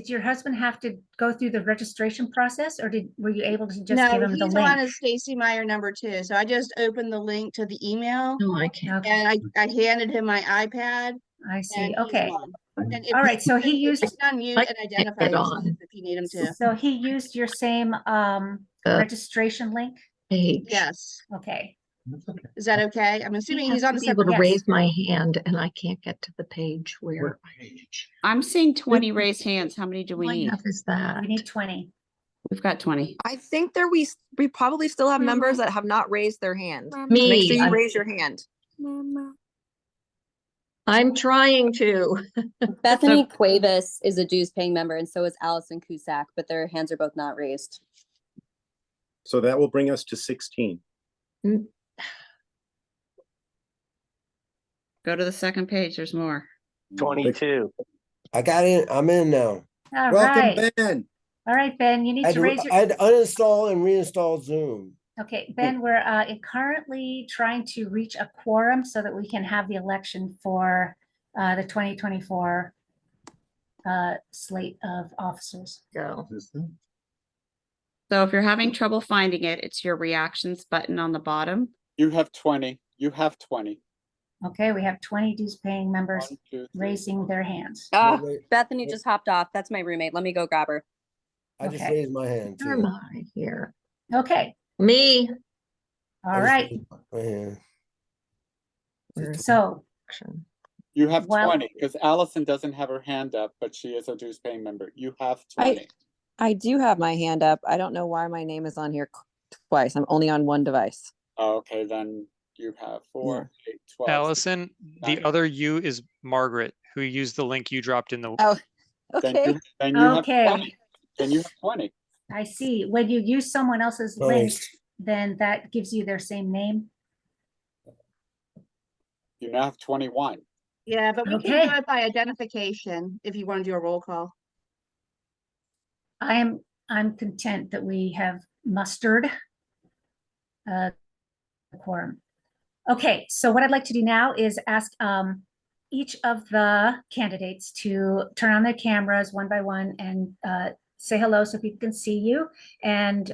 your husband have to go through the registration process, or were you able to just No, give him the he's on link? as Stacy Meyer '2. So I just opened the link to the email no, I can't. Okay, and I handed him my iPad I see, and he's okay. on. And if All right, so he he used, can unmute I and can't identify get himself on. if you need him to. so he used your same registration link? Page. Yes. Okay, Is that okay? I'm He assuming has he's on to a be able separate. to Yes. raise my hand and I can't get to the page where. I'm seeing 20 raised hands. How many do we All I need? have is that. we need 20. We've got 20. I think we probably still have members that have not raised their hand. So Me, make sure you I'm- raise your hand. I'm trying to. Bethany Cuevas is a dues paying member and so is Allison Cusack, but their hands are both not raised. So that will bring us to 16. Go to the second page. There's more. 22. I got in. I'm in now. All Welcome, right, Ben. all right, Ben, you need to raise your. I'd uninstall and reinstall Zoom. Okay, Ben, we're currently trying to reach a quorum so that we can have the election for the 2024 slate of officers. Go. So if you're having trouble finding it, it's your reactions button on the bottom. You have 20. You have 20. Okay, we have 20 dues paying members 1, 2, 3. raising their hands. Wait, Bethany just hopped off. That's my roommate. Let me go grab her. I just Okay. raised my hand Where am too. I here? Okay, Me. all I just right, raised my hand. Where's so action? You have Well- 20 because Allison doesn't have her hand up, but she is a dues paying member. You have 20. I do have my hand up. I don't know why my name is on here twice. I'm only on one device. Oh, okay, then you have 4, 8, 12. Allison, the Nine. other you is Margaret, who used the link you dropped in the. Oh, Then okay. then you have Okay. 20. Then you have 20. I see. When you use someone else's link, Nice. then that gives you their same name. You now have 21. Yeah, but we can Okay. do it by identification if you want to do a roll call. I'm content that we have mustered a quorum. Okay, so what I'd like to do now is ask each of the candidates to turn on their cameras one by one and say hello so people can see you, and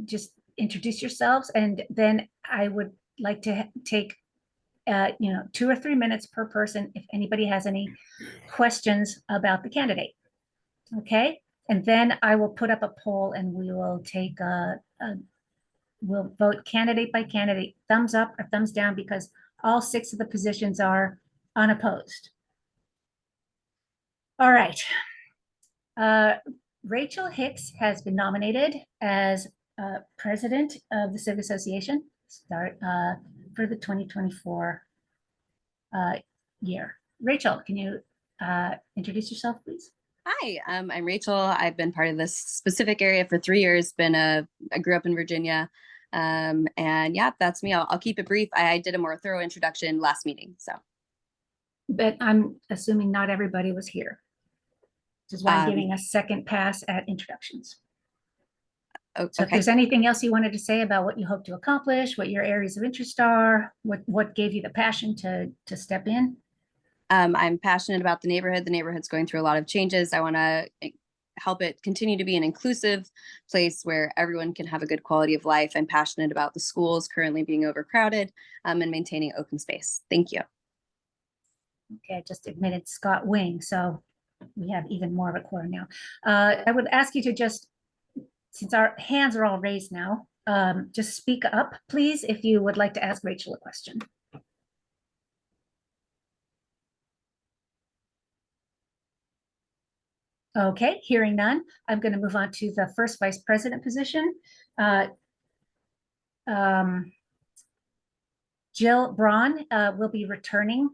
just introduce yourselves. And then I would like to take 2 or 3 minutes per person if anybody has any questions about the candidate. Okay, and then I will put up a poll and we will take we'll vote candidate by candidate, thumbs up or thumbs down, because all 6 of the positions are unopposed. All right. Rachel Hicks has been nominated as president of the Civic Association for the 2024 year. Rachel, can you introduce yourself, please? Hi, I'm Rachel. I've been part of this specific area for 3 years. I grew up in Virginia. And yeah, that's me. I'll keep it brief. I did a more thorough introduction last meeting. So But I'm assuming not everybody was here. Which is why I'm giving a second pass at introductions. So if okay. there's anything else you wanted to say about what you hope to accomplish, what your areas of interest are, what gave you the passion to step in? I'm passionate about the neighborhood. The neighborhood's going through a lot of changes. I want to help it continue to be an inclusive place where everyone can have a good quality of life. I'm passionate about the schools currently being overcrowded and maintaining open space. Thank you. Okay, I just admitted Scott Wing, so we have even more of a quorum now. I would ask you to just, since our hands are all raised now, just speak up, please, if you would like to ask Rachel a question. Okay, hearing none, I'm going to move on to the first vice president position. Jill Braun will be returning.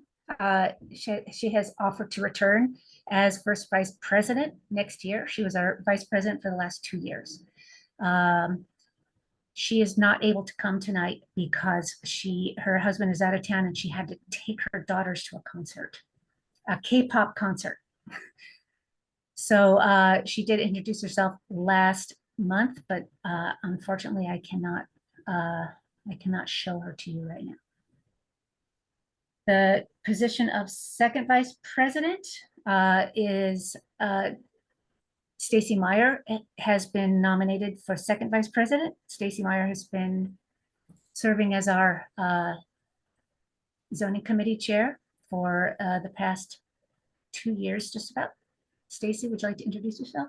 She has offered to return as first vice president next year. She was our vice president for the last 2 years. She is not able to come tonight because her husband is out of town and she had to take her daughters to a concert, a K-pop concert. So she did introduce herself last month, but unfortunately I cannot show her to you right now. The position of second vice president is Stacy Meyer has been nominated for second vice president. Stacy Meyer has been serving as our zoning committee chair for the past 2 years, just about. Stacy, would you like to introduce yourself?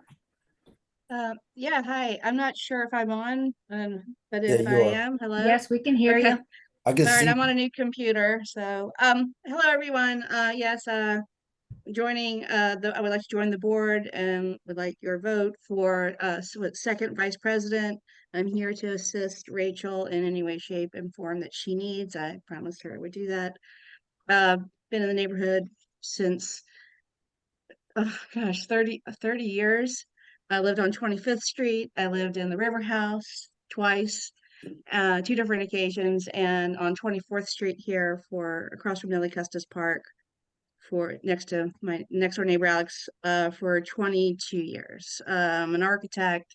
Yeah, hi. I'm not sure if I'm on, but Yeah, if I you are. am, hello. Yes, we can hear Okay. you. I can All right, see. I'm on a new computer, so hello everyone. Yes, joining I would like to join the board and would like your vote for second vice president. I'm here to assist Rachel in any way, shape, and form that she needs. I promised her I would do that. Been in the neighborhood since oh gosh, 30 years. I lived on 25th Street. I lived in the River House twice, 2 different occasions, and on 24th Street here for across from Nellie Custis Park for next to my next door neighbor Alex for 22 years. An architect.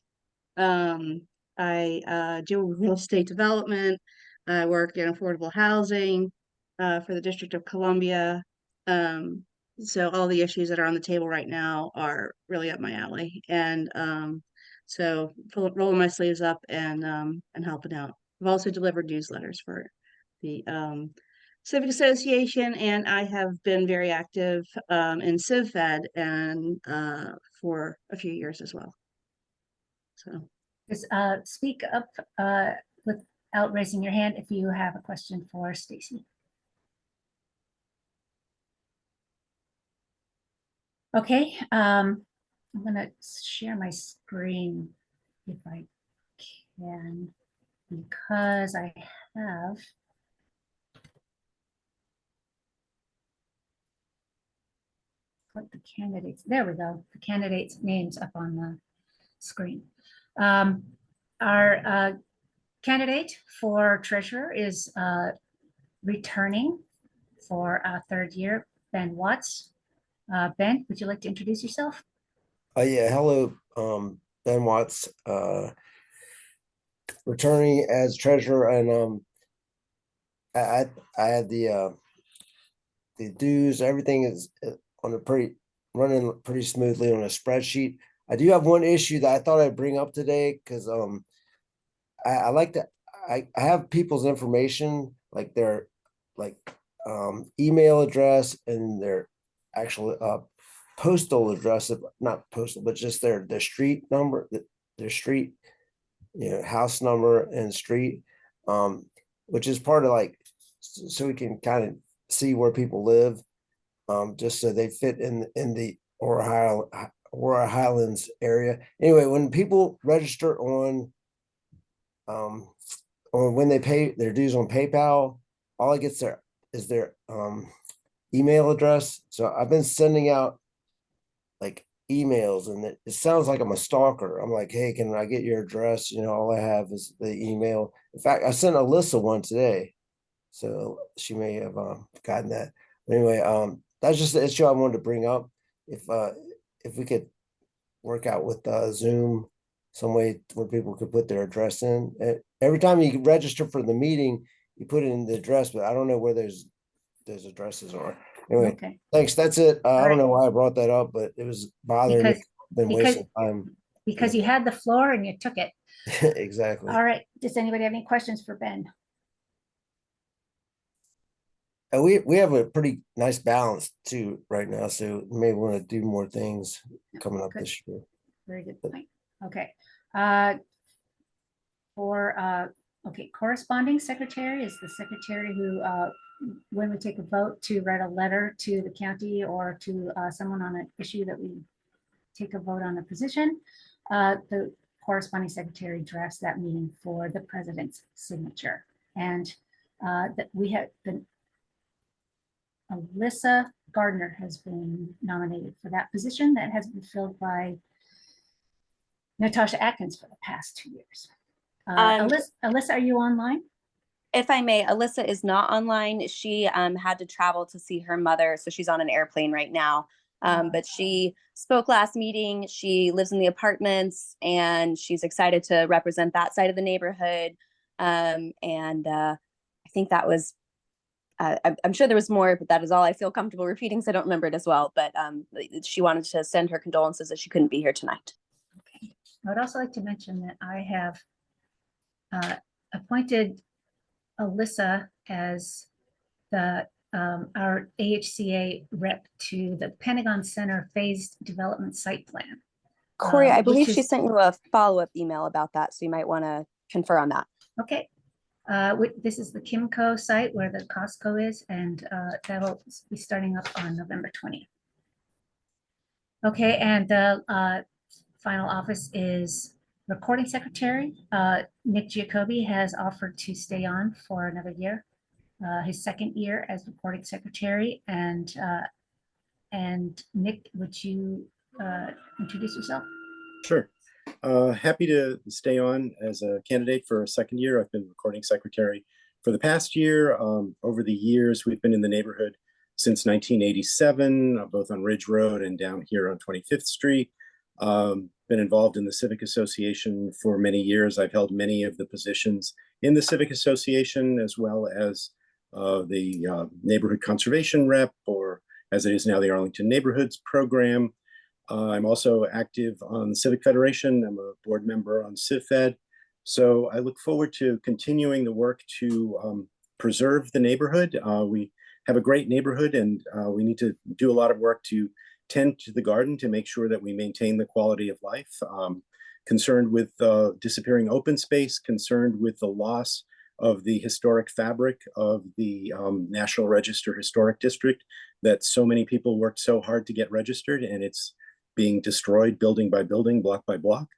I do real estate development. I work in affordable housing for the District of Columbia. So all the issues that are on the table right now are really up my alley, and so rolling my sleeves up and helping out. I've also delivered newsletters for the Civic Association, and I have been very active in CivFed and for a few years as well. So Just speak up without raising your hand if you have a question for Stacy. Okay, I'm gonna share my screen if I can, because I have put the candidates, there we go, the candidates' names up on the screen. Our candidate for treasurer is returning for a 3rd year, Ben Watts. Ben, would you like to introduce yourself? Yeah, hello, Ben Watts, returning as treasurer, and I had the dues, everything is on running pretty smoothly on a spreadsheet. I do have one issue that I thought I'd bring up today, because I like to I have people's information, like their email address and their actual postal address, not postal, but just their street number, their street, house number and street, which is part of so we can kind of see where people live, just so they fit in the Aurora Highlands area. Anyway, when people register on or when they pay their dues on PayPal, all I get there is their email address. So I've been sending out emails, and it sounds like I'm a stalker. I'm like, hey, can I get your address? You know, all I have is the email. In fact, I sent Alyssa one today, so she may have gotten that. But anyway, that's just the issue I wanted to bring up. If we could work out with Zoom some way where people could put their address in. Every time you register for the meeting, you put in the address, but I don't know where those addresses are. Anyway, Okay. thanks. That's it. I don't right. know why I brought that up, but it was bothering me. Because- Been because- wasting time. Because you had the floor and you took it. Exactly. All right. Does anybody have any questions for Ben? And we have a pretty nice balance too right now, so we may want to do more things coming up Good. this year. Very good point. Okay. Okay, corresponding secretary is the secretary who, when we take a vote to write a letter to the county or to someone on an issue that we take a vote on a position, the corresponding secretary drafts that meeting for the president's signature. And that we have been, Alyssa Gardner has been nominated for that position. That has been filled by Natasha Atkins for the past 2 years. Alyssa, are you online? If I may, Alyssa is not online. She had to travel to see her mother, so she's on an airplane right now. But she spoke last meeting. She lives in the apartments, and she's excited to represent that side of the neighborhood. I think that was, I'm sure there was more, but that is all I feel comfortable repeating, so I don't remember it as well. But she wanted to send her condolences that she couldn't be here tonight. Okay. I would also like to mention that I have appointed Alyssa as the our AHCA rep to the Pentagon Center Phased Development Site Plan. Corey, I believe which she is- sent you a follow-up email about that, so you might want to confer on that. Okay. This is the Kimco site where the Costco is, and that'll be starting up on November 20th. Okay, and the final office is recording secretary. Nick Giacobbe has offered to stay on for another year, his second year as recording secretary. And Nick, would you introduce yourself? Sure. Happy to stay on as a candidate for a second year. I've been recording secretary for the past year. Over the years, we've been in the neighborhood since 1987, both on Ridge Road and down here on 25th Street. Been involved in the Civic Association for many years. I've held many of the positions in the Civic Association, as well as the neighborhood conservation rep, or as it is now, the Arlington Neighborhoods Program. I'm also active on the Civic Federation. I'm a board member on CivFed. So I look forward to continuing the work to preserve the neighborhood. We have a great neighborhood, and we need to do a lot of work to tend to the garden to make sure that we maintain the quality of life. Concerned with disappearing open space, concerned with the loss of the historic fabric of the National Register Historic District that so many people worked so hard to get registered, and it's being destroyed building by building, block by block.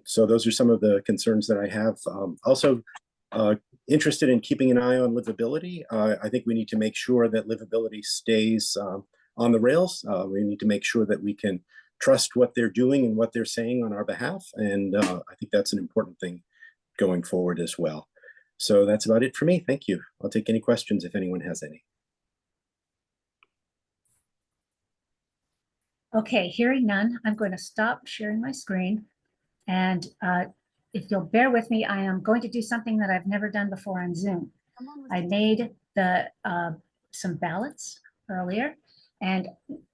So those are some of the concerns that I have. Also interested in keeping an eye on livability. I think we need to make sure that livability stays on the rails. We need to make sure that we can trust what they're doing and what they're saying on our behalf. And I think that's an important thing going forward as well. So that's about it for me. Thank you. I'll take any questions if anyone has any. Okay, hearing none, I'm going to stop sharing my screen. And if you'll bear with me, I am going to do something that I've never done before on Zoom. I made some ballots earlier, and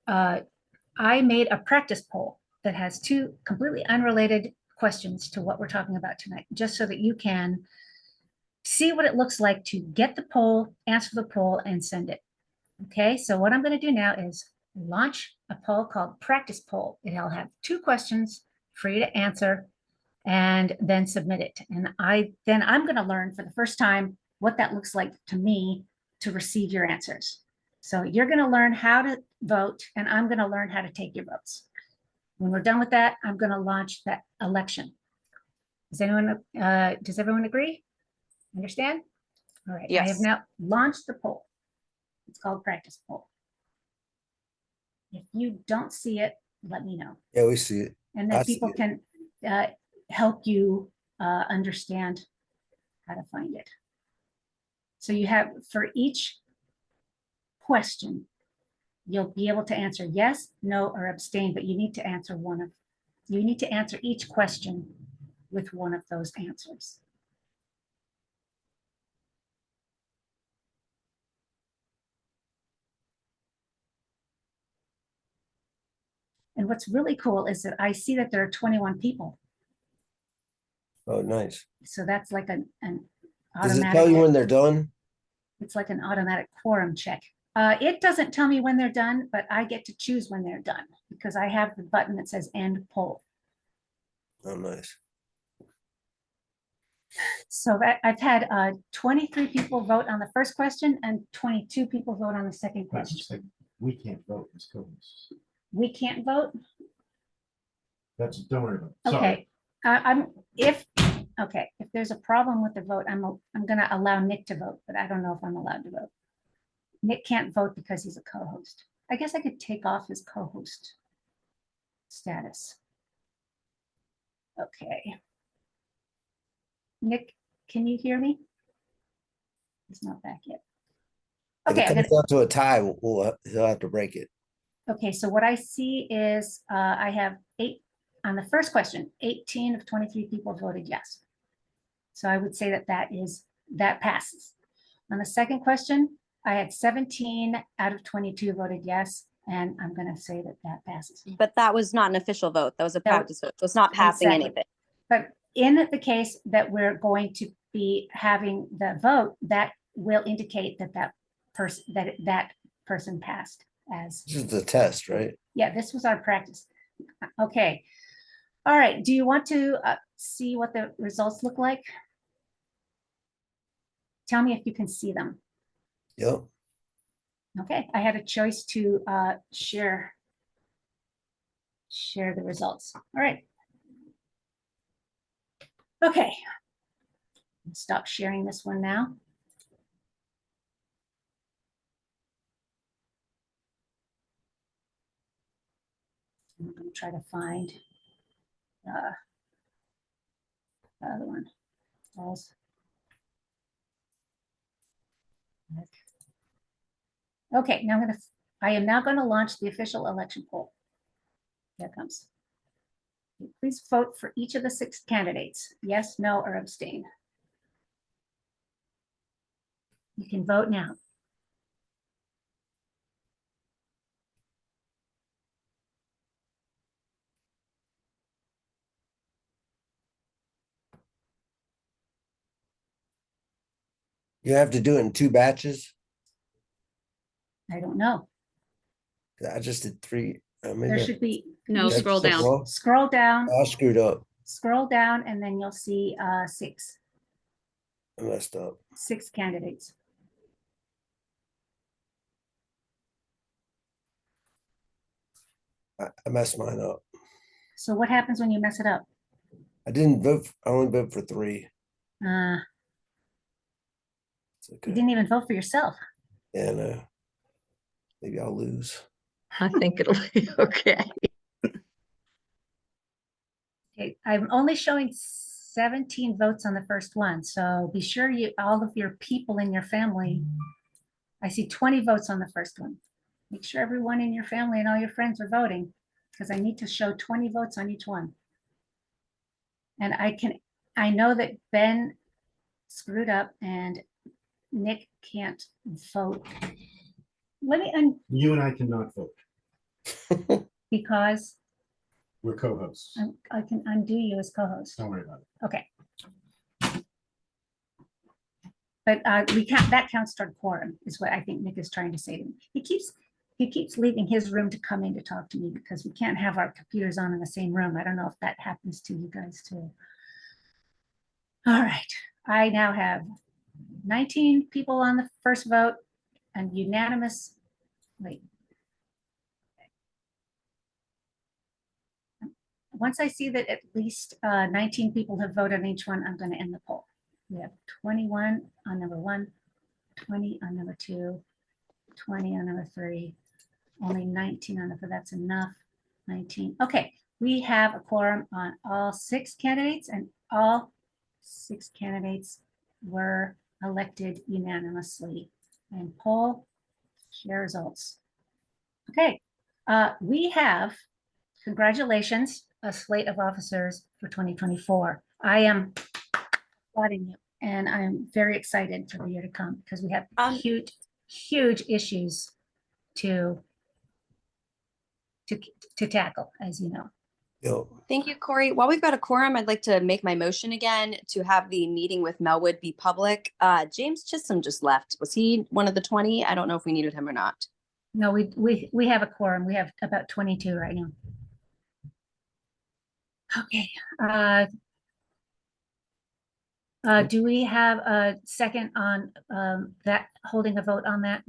I made a practice poll that has two completely unrelated questions to what we're talking about tonight, just so that you can see what it looks like to get the poll, answer the poll, and send it. Okay, so what I'm going to do now is launch a poll called Practice Poll. It'll have two questions for you to answer and then submit it. And I'm going to learn for the first time what that looks like to me to receive your answers. So you're going to learn how to vote, and I'm going to learn how to take your votes. When we're done with that, I'm going to launch that election. Does everyone agree? Understand? All right. I have Yes. now launched the poll. It's called Practice Poll. If you don't see it let me know. Yeah, we see it. And then I see people it. can help you understand how to find it. So you have, for each question, you'll be able to answer yes, no, or abstain, but you need to answer you need to answer each question with one of those answers. And what's really cool is that I see that there are 21 people. Oh, nice. So that's like an Does it automatic. tell you when they're done? It's like an automatic quorum check. It doesn't tell me when they're done, but I get to choose when they're done because I have the button that says end poll. Oh, nice. So that I've had 23 people vote on the first question and 22 people vote on the second question. We can't vote as co-hosts. We can't vote. Don't worry about it. Okay. If there's a problem with the vote, I'm gonna allow Nick to vote, but I don't know if I'm allowed to vote. Nick can't vote because he's a co-host. I guess I could take off his co-host status. Okay. Nick, can you hear me? He's not back yet. If Okay, it comes down to a tie, he'll have to break it. Okay, so what I see is I have 8 on the first question, 18 of 23 people voted yes. So I would say that passes. On the second question, I had 17 out of 22 voted yes, and I'm going to say that passes. But that was not an official vote. That was a No. practice vote. So it's not passing Exactly. anything. But in the case that we're going to be having the vote, that will indicate that person passed as. This is the test, right? Yeah, this was our practice. Okay. All right. Do you want to see what the results look like? Tell me if you can see them. Yep. Okay. I had a choice to share the results. All right. Okay. Stop sharing this one now. I'm going to try to find the other one. Okay, now I am now going to launch the official election poll. Here it comes. Please vote for each of the 6 candidates. Yes, no, or abstain. You can vote now. You have to do it in 2 batches. I don't know. I just did 3. There should be. No, scroll down. Scroll down. I screwed up. Scroll down, and then you'll see 6. I messed up. 6 candidates. I messed mine up. So what happens when you mess it up? I didn't vote. I only voted for 3. You Okay. didn't even vote for yourself. Yeah, no. Maybe I'll lose. I think it'll be okay. Okay, I'm only showing 17 votes on the first one, so be sure all of your people in your family. I see 20 votes on the first one. Make sure everyone in your family and all your friends are voting, because I need to show 20 votes on each one. And I know that Ben screwed up and Nick can't vote. You and I cannot vote. Because We're co-hosts. I can undo you as co-host. Don't worry about it. Okay. But that counts toward quorum, is what I think Nick is trying to say to me. He keeps leaving his room to come in to talk to me because we can't have our computers on in the same room. I don't know if that happens to you guys too. All right, I now have 19 people on the first vote and unanimous. Wait. Once I see that at least 19 people have voted on each one, I'm going to end the poll. We have 21 on number 1, 20 on number 2, 20 on number 3, only 19 on number, that's enough. 19. Okay, we have a quorum on all 6 candidates, and all 6 candidates were elected unanimously. And poll share results. Okay, we have, congratulations, a slate of officers for 2024. I am applauding you, and I'm very excited for the year to come because we have huge issues to tackle, as you know. Thank you, Corey. While we've got a quorum, I'd like to make my motion again to have the meeting with Melwood be public. James Chisholm just left. Was he one of the 20? I don't know if we needed him or not. No, we have a quorum. We have about 22 right now. Okay. Do we have a second on that, holding a vote on that?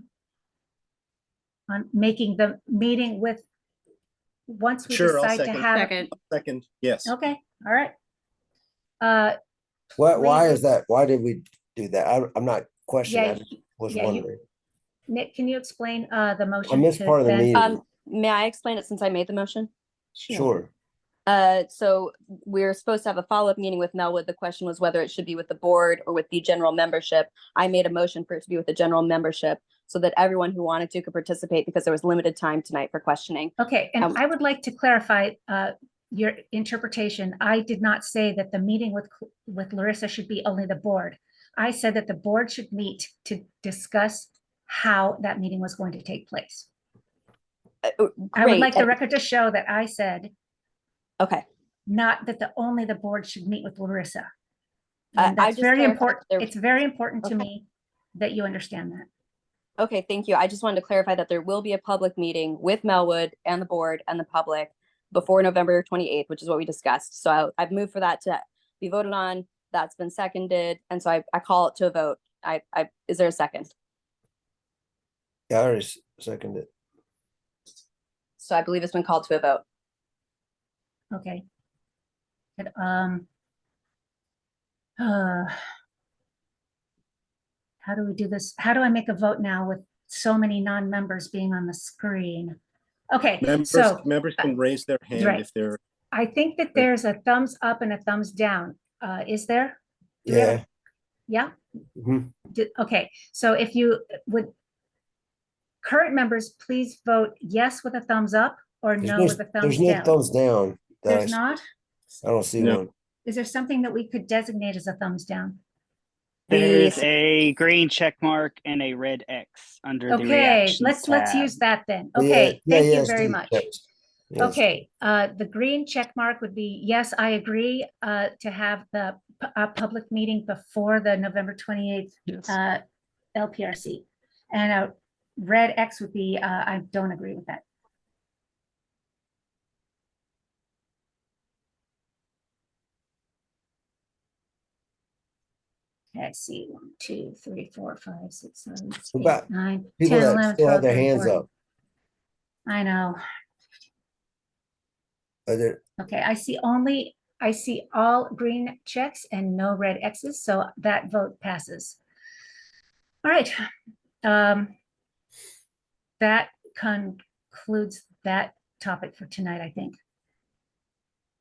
On making the meeting with, once we Sure, I'll decide to second. have. Second, yes. Okay, all right. Why Lee- is that? Why did we do that? I'm not questioning. Yeah, I just was yeah, wondering. Nick, can you explain the motion? I missed to part of the Ben? meeting. May I explain it since I made the motion? Sure. So we're supposed to have a follow-up meeting with Melwood. The question was whether it should be with the board or with the general membership. I made a motion for it to be with the general membership so that everyone who wanted to could participate because there was limited time tonight for questioning. Okay, and I would like to clarify your interpretation. I did not say that the meeting with Larissa should be only the board. I said that the board should meet to discuss how that meeting was going to take place. I would like the record to show that I said, okay, not that only the board should meet with Larissa. I And that's just very clarified important. there- It's very important to Okay. me that you understand that. Okay, thank you. I just wanted to clarify that there will be a public meeting with Melwood and the board and the public before November 28th, which is what we discussed. So I've moved for that to be voted on. That's been seconded. And so I call it to a vote. Is there a second? Yeah, I already seconded it. So I believe it's been called to a vote. Okay. Good, how do we do this? How do I make a vote now with so many non-members being on the screen? Okay, Members can raise their hand right. if they're. I think that there's a thumbs up and a thumbs down. Is there? Do we have a- Yeah. Yeah? Okay, so if you would, current members, please vote yes with a thumbs up or no with a thumbs There's no down. thumbs down. There's not? I don't see No. one. Is there something that we could designate as a thumbs down? There's a green check mark and a red X under the Okay, reactions let's tab. use that then. Yeah, Okay, yeah, thank you yes, very do much. that. Yes. Okay, the green check mark would be, yes, I agree to have the public meeting before the November 28th LPRC. And a red X would be, I don't agree with that. Okay, I see 1, 2, 3, 4, 5, 6, 7, What 8, about 9, people 10, that 11, still 12, have their 13, hands 14. up? I know. Are there, Okay, I see all green checks and no red X's, so that vote passes. All right. That concludes that topic for tonight, I think.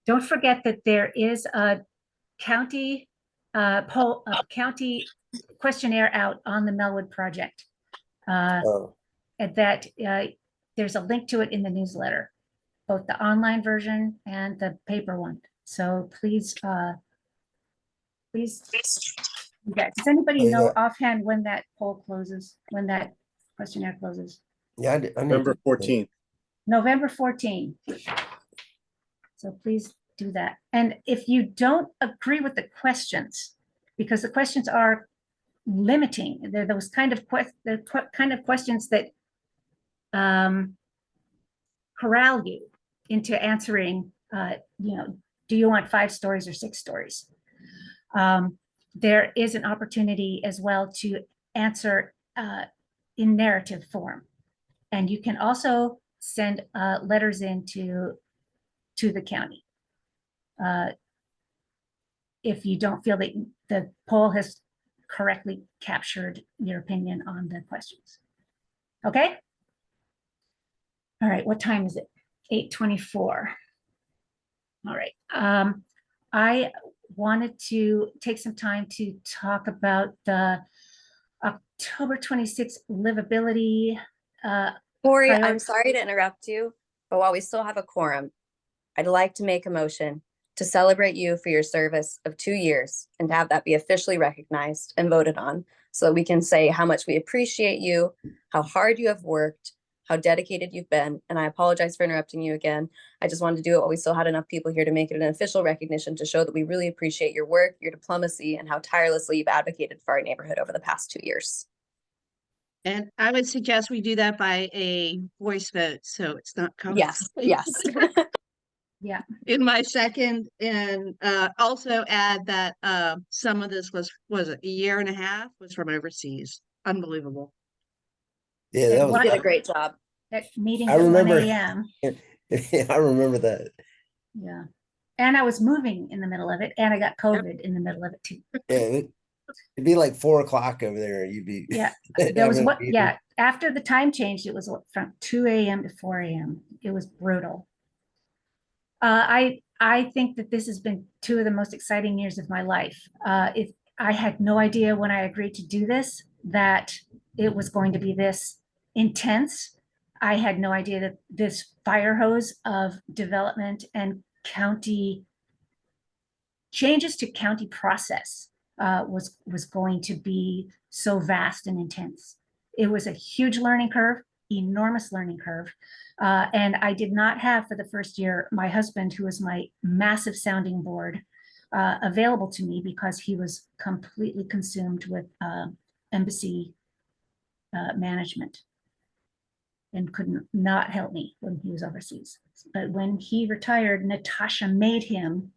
Don't forget that there is a county county questionnaire out on the Melwood project. oh, And that there's a link to it in the newsletter, both the online version and the paper one. So please, please do that. Does anybody know offhand when that poll closes, when that questionnaire closes? yeah, I need November to- 14th. November 14th. So please do that. And if you don't agree with the questions, because the questions are limiting, they're those kind of questions that corral you into answering, do you want 5 stories or 6 stories? There is an opportunity as well to answer in narrative form. And you can also send letters in to the county. If you don't feel that the poll has correctly captured your opinion on the questions. Okay? All right, what time is it? 8:24. All right. I wanted to take some time to talk about the October 26th livability. Corey, I'm priority- sorry to interrupt you, but while we still have a quorum, I'd like to make a motion to celebrate you for your service of 2 years and to have that be officially recognized and voted on so that we can say how much we appreciate you, how hard you have worked, how dedicated you've been. And I apologize for interrupting you again. I just wanted to do it while we still had enough people here to make it an official recognition to show that we really appreciate your work, your diplomacy, and how tirelessly you've advocated for our neighborhood over the past 2 years. And I would suggest we do that by a voice vote, so it's not. Yes, yes. Yeah. In my second, and also add that some of this was it a year and a half was from overseas. Unbelievable. Yeah, that was. You did a great job. At meetings I at 1 remember. a.m. Yeah, I remember that. Yeah. And I was moving in the middle of it, and I got COVID in the middle of it too. Yeah, it'd be like 4 o'clock over there. You'd be. Yeah. There was having a what, meeting. yeah. After the time changed, it was from 2 a.m. to 4 a.m. It was brutal. I think that this has been 2 of the most exciting years of my life. If I had no idea when I agreed to do this, that it was going to be this intense. I had no idea that this fire hose of development and county changes to county process was going to be so vast and intense. It was a huge learning curve, enormous learning curve. And I did not have for the first year, my husband, who was my massive sounding board, available to me because he was completely consumed with embassy management and could not help me when he was overseas. But when he retired, Natasha made him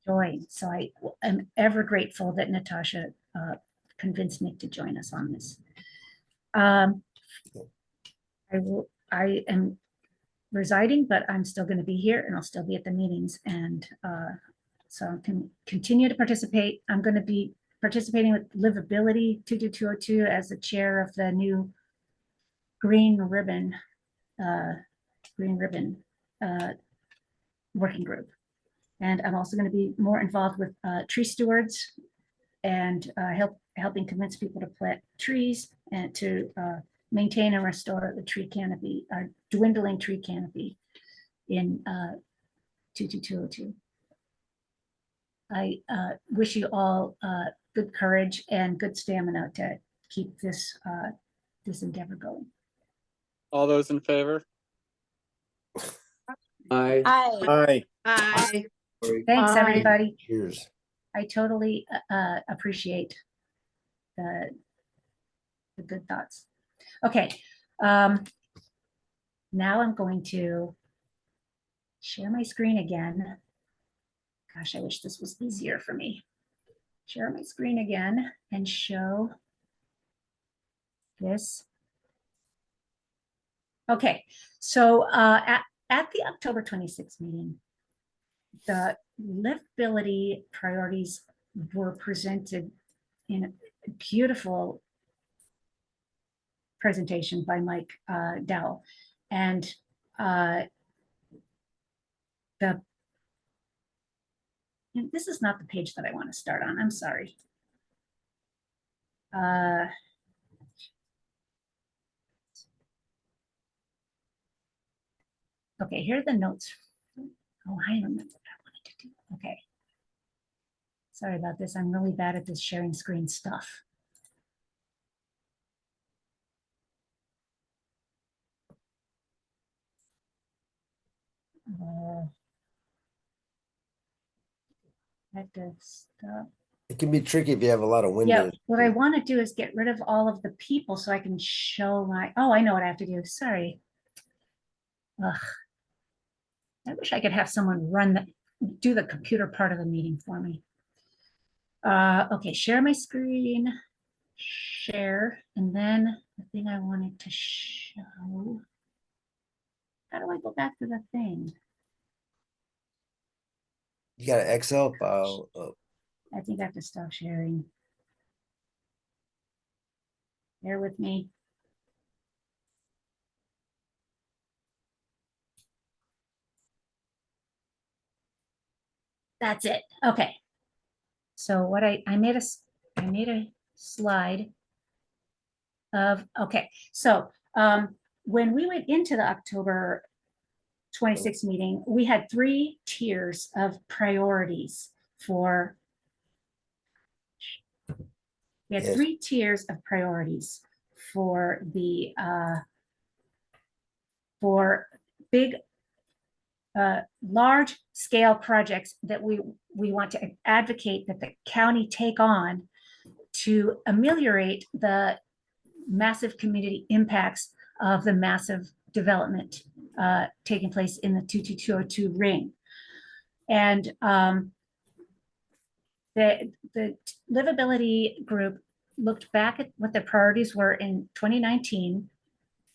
join. So I am ever grateful that Natasha convinced Nick to join us on this. I am residing, but I'm still going to be here and I'll still be at the meetings. And so I can continue to participate. I'm going to be participating with Livability 22202 as the chair of the new Green Ribbon working group. And I'm also going to be more involved with tree stewards and helping convince people to plant trees and to maintain and restore the tree canopy, dwindling tree canopy in 22202. I wish you all good courage and good stamina to keep this this endeavor going. All those in favor? Aye. Aye. Thanks, Aye. everybody. Cheers. I totally appreciate the good thoughts. Okay, now I'm going to share my screen again. Gosh, I wish this was easier for me. Share my screen again and show this. Okay, so at the October 26th meeting, the livability priorities were presented in a beautiful presentation by Mike Dowell. And this is not the page that I want to start on. I'm sorry. Okay, here are the notes. Oh, I remember what I wanted to do. Okay. Sorry about this. I'm really bad at this sharing screen stuff. I have to stop. It can be tricky if you have a lot of Yeah, windows. what I want to do is get rid of all of the people so I can show my, oh, I know what I have to do. Sorry. Ugh. I wish I could have someone do the computer part of the meeting for me. Okay, share my screen, share, and then the thing I wanted to show. How do I go back to the thing? You got an Excel file. I think I have to stop sharing. Bear with me. That's it. Okay. So what I made a slide of, okay. So when we went into the October 26th meeting, we had 3 tiers of priorities for, we had Yes. 3 tiers of priorities for the for big large scale projects that we want to advocate that the county take on to ameliorate the massive community impacts of the massive development taking place in the 22202 ring. And the livability group looked back at what the priorities were in 2019.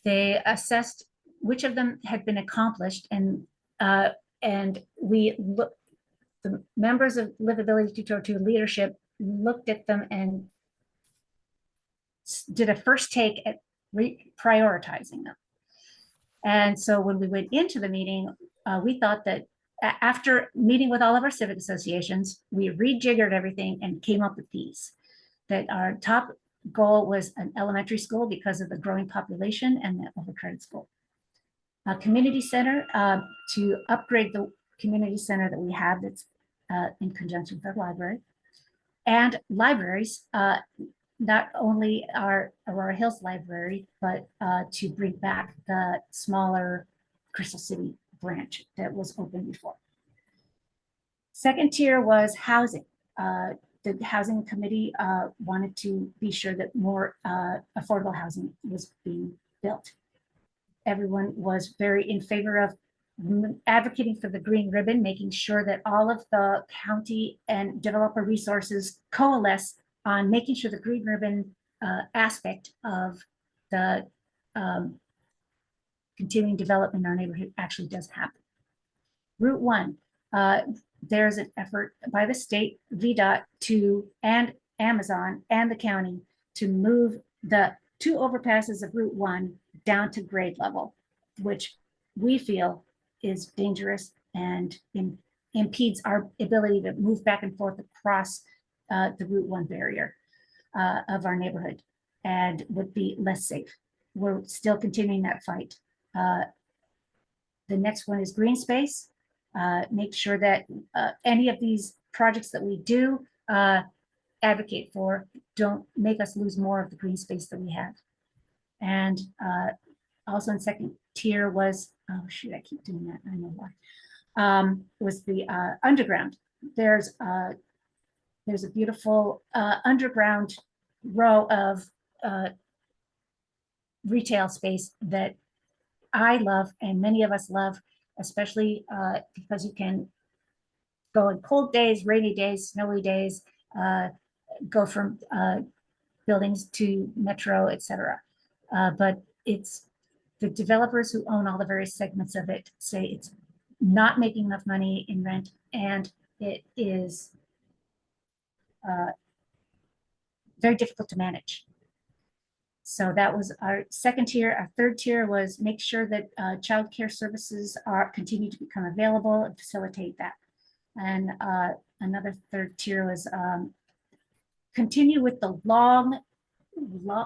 They assessed which of them had been accomplished, and we looked, the members of Livability 222 leadership looked at them and did a first take at prioritizing them. And so when we went into the meeting, we thought that after meeting with all of our civic associations, we rejiggered everything and came up with these. That our top goal was an elementary school because of the growing population and the overcrowded school. A community center to upgrade the community center that we have that's in conjunction with our library. And libraries, not only our Aurora Hills Library, but to bring back the smaller Crystal City branch that was open before. Second tier was housing. The housing committee wanted to be sure that more affordable housing was being built. Everyone was very in favor of advocating for the green ribbon, making sure that all of the county and developer resources coalesce on making sure the green ribbon aspect of the continuing development in our neighborhood actually does happen. Route 1, there's an effort by the state, VDOT, and Amazon and the county to move the 2 overpasses of Route 1 down to grade level, which we feel is dangerous and impedes our ability to move back and forth across the Route 1 barrier of our neighborhood and would be less safe. We're still continuing that fight. The next one is green space. Make sure that any of these projects that we do advocate for don't make us lose more of the green space that we have. And also in second tier was, oh shoot, I keep doing that, I know why, was the underground. There's a beautiful underground row of retail space that I love and many of us love, especially because you can go in cold days, rainy days, snowy days, go from buildings to metro, etc. But it's the developers who own all the various segments of it say it's not making enough money in rent, and it is very difficult to manage. So that was our second tier. Our third tier was make sure that childcare services continue to become available and facilitate that. And another third tier was continue with the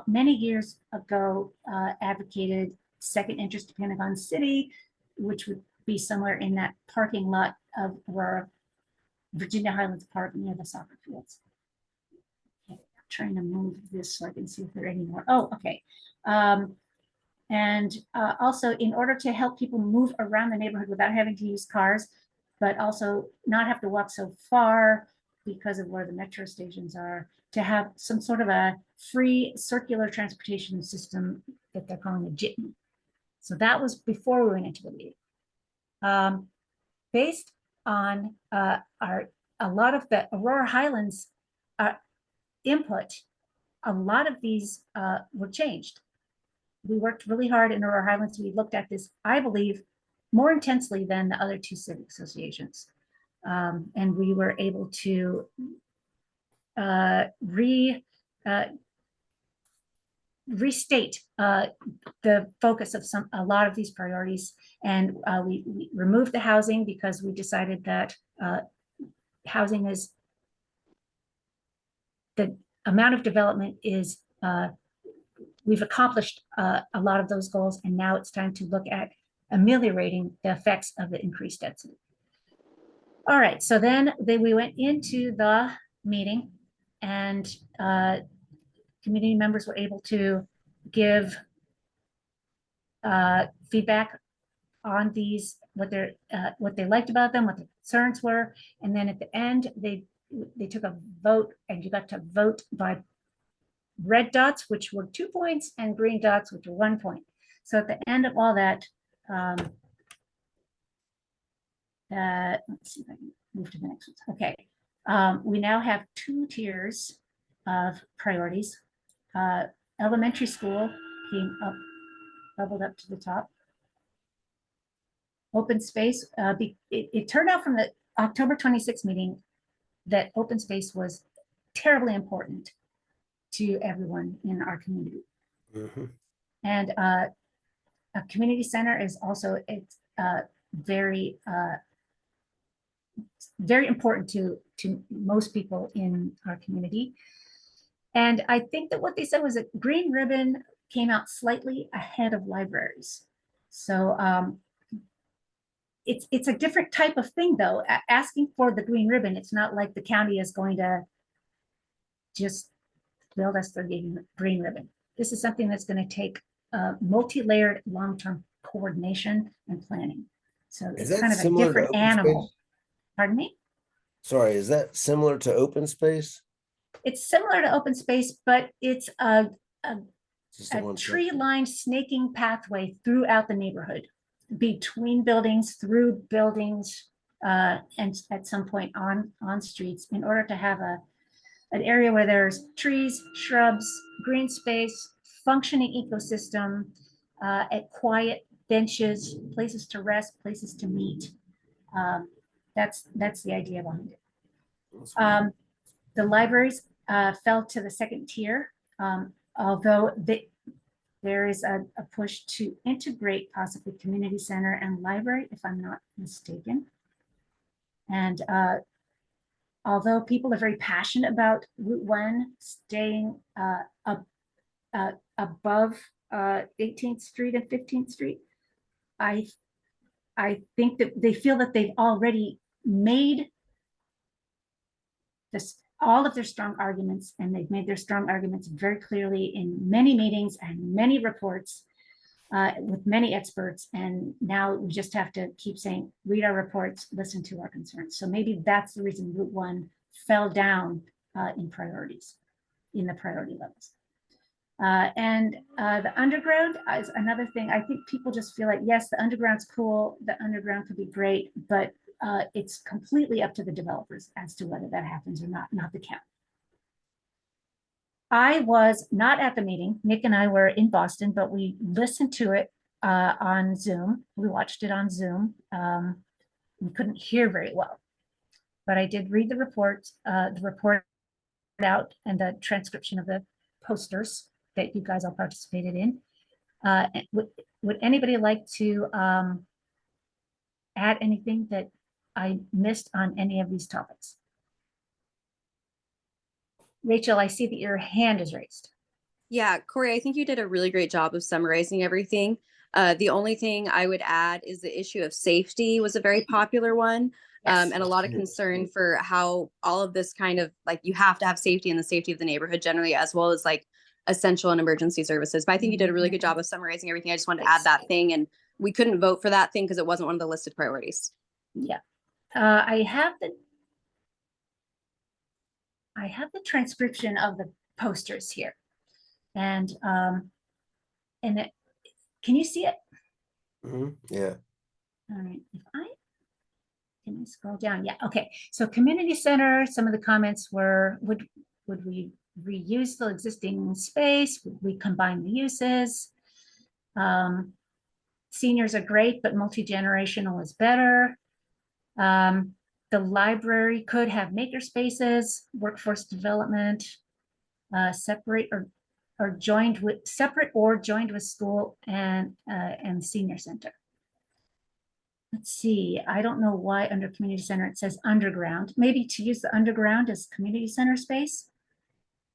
many years ago advocated second interest to Pentagon City, which would be somewhere in that parking lot of Aurora, Virginia Highlands Park near the soccer fields. Okay, I'm trying to move this so I can see if there are any more. Oh, okay. And also, in order to help people move around the neighborhood without having to use cars, but also not have to walk so far because of where the metro stations are, to have some sort of a free circular transportation system that they're calling a jitney. So that was before we went into the meeting. Based on a lot of the Aurora Highlands input, a lot of these were changed. We worked really hard in Aurora Highlands. We looked at this, I believe, more intensely than the other 2 civic associations. And we were able to restate the focus of a lot of these priorities. And we removed the housing because we decided that housing is, the amount of development is, we've accomplished a lot of those goals, and now it's time to look at ameliorating the effects of the increased density. All right, so then we went into the meeting, and community members were able to give feedback on these, what they liked about them, what the concerns were, and then at the end they took a vote, and you got to vote by red dots, which were 2 points, and green dots, which were 1 point. So at the end of all that, let's see if I can move to the next one. Okay, we now have 2 tiers of priorities. Elementary school came up, bubbled up to the top. Open space, it turned out from the October 26th meeting that open space was terribly important to everyone in our community. And a community center is also, it's very important to most people in our community. And I think that what they said was that green ribbon came out slightly ahead of libraries. So it's a different type of thing, though. Asking for the green ribbon, it's not like the county is going to just build us the green ribbon. This is something that's going to take multi-layered long-term coordination and planning. So Is it's that kind of a similar to different open animal. space? Pardon me? Sorry, is that similar to open space? It's similar to open space, but it's a Just the one tree-lined snaking pathway throughout the neighborhood, between buildings, through buildings, and at some point on streets, in order to have an area where there's trees, shrubs, green space, functioning ecosystem, at quiet benches, places to rest, places to meet. That's the idea behind it. The libraries fell to the second tier, although there is a push to integrate possibly community center and library, if I'm not mistaken. And although people are very passionate about Route 1 staying above 18th Street and 15th Street, I think that they feel that they've already made all of their strong arguments, and they've made their strong arguments very clearly in many meetings and many reports with many experts. And now we just have to keep saying, read our reports, listen to our concerns. So maybe that's the reason Route 1 fell down in priorities, in the priority levels. And the underground is another thing. I think people just feel like, yes, the underground's cool, the underground could be great, but it's completely up to the developers as to whether that happens or not the county. I was not at the meeting. Nick and I were in Boston, but we listened to it on Zoom. We watched it on Zoom. We couldn't hear very well, but I did read the report out and the transcription of the posters that you guys all participated in. Would anybody like to add anything that I missed on any of these topics? Rachel, I see that your hand is raised. Yeah, Corey, I think you did a really great job of summarizing everything. The only thing I would add is the issue of safety was a very popular one. Yes. And a lot of concern for how all of this kind of, like, you have to have safety and the safety of the neighborhood generally, as well as like essential and emergency services. But I think you did a really good job of summarizing everything. I just wanted to add that thing, and we couldn't vote for that thing because it wasn't one of the listed priorities. Yeah, I have the transcription of the posters here, and it, can you see it? Yeah. All right, can I scroll down? Yeah, okay. So community center, some of the comments were, would we reuse the existing space? Would we combine the uses? Seniors are great, but multi-generational is better. The library could have maker spaces, workforce development, separate or joined with school and senior center. let's see, I don't know why under community center it says underground. Maybe to use the underground as community center space?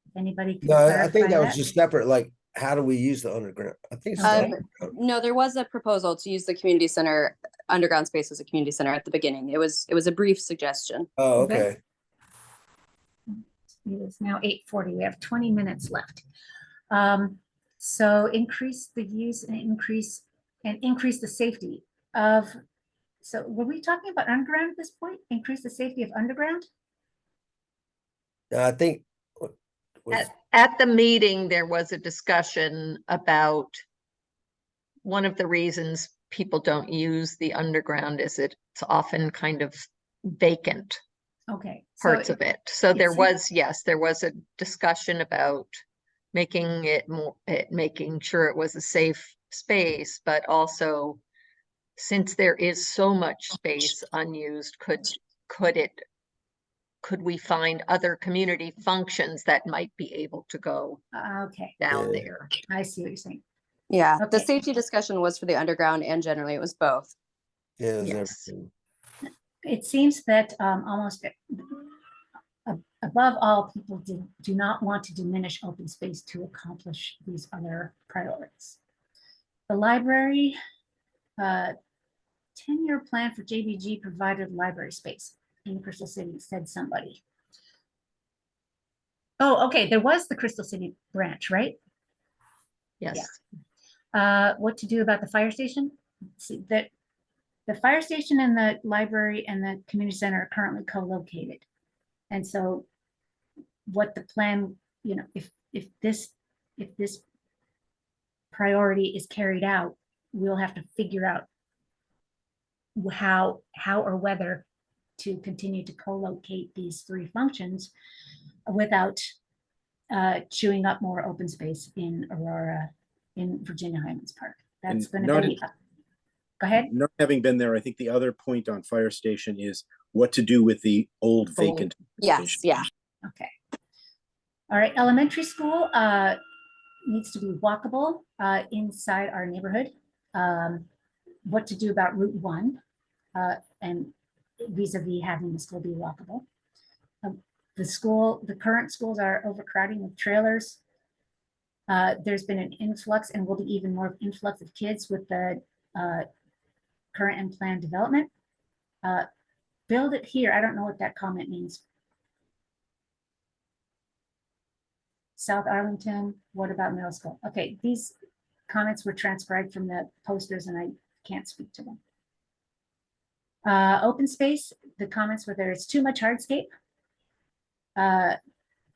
If anybody can No, I think clarify that was that. just separate, like, how do we use the underground? I think it's Okay. No, there was a proposal to use the community center, underground space as a community center at the beginning. It was a brief suggestion. Oh, Okay. okay. It is now 8:40. We have 20 minutes left. So increase the use and increase the safety of, so were we talking about underground at this point? Increase the safety of underground? I think was At the meeting, there was a discussion about one of the reasons people don't use the underground is it's often kind of vacant Okay. parts of it. So there seems- was, yes, there was a discussion about making it more, making sure it was a safe space, but also since there is so much space unused, could we find other community functions that might be able to go Okay, down Yeah. there? I see what you're saying. Yeah, the Okay. safety discussion was for the underground and generally it was both. yeah, it was Yes. everything. It seems that almost above all, people do not want to diminish open space to accomplish these other priorities. The library, 10-year plan for JBG provided library space in Crystal City, said somebody. Oh, okay, there was the Crystal City branch, right? Yes. What to do about the fire station? See that the fire station and the library and the community center are currently co-located. And so what the plan, you know, if this priority is carried out, we'll have to figure out how or whether to continue to co-locate these three functions without chewing up more open space in Aurora, in Virginia Highlands Park. That's And going to be, go ahead. Not having been there, I think the other point on fire station is what to do with the old vacant. Yes, station. yeah. Okay. All right, elementary school needs to be walkable inside our neighborhood. What to do about Route 1 and vis-a-vis having the school be walkable. The current schools are overcrowding with trailers. There's been an influx and will be even more influx of kids with the current and planned development. Build it here. I don't know what that comment means. South Arlington, what about middle school? Okay, these comments were transcribed from the posters and I can't speak to them. Open space, the comments were there is too much hardscape.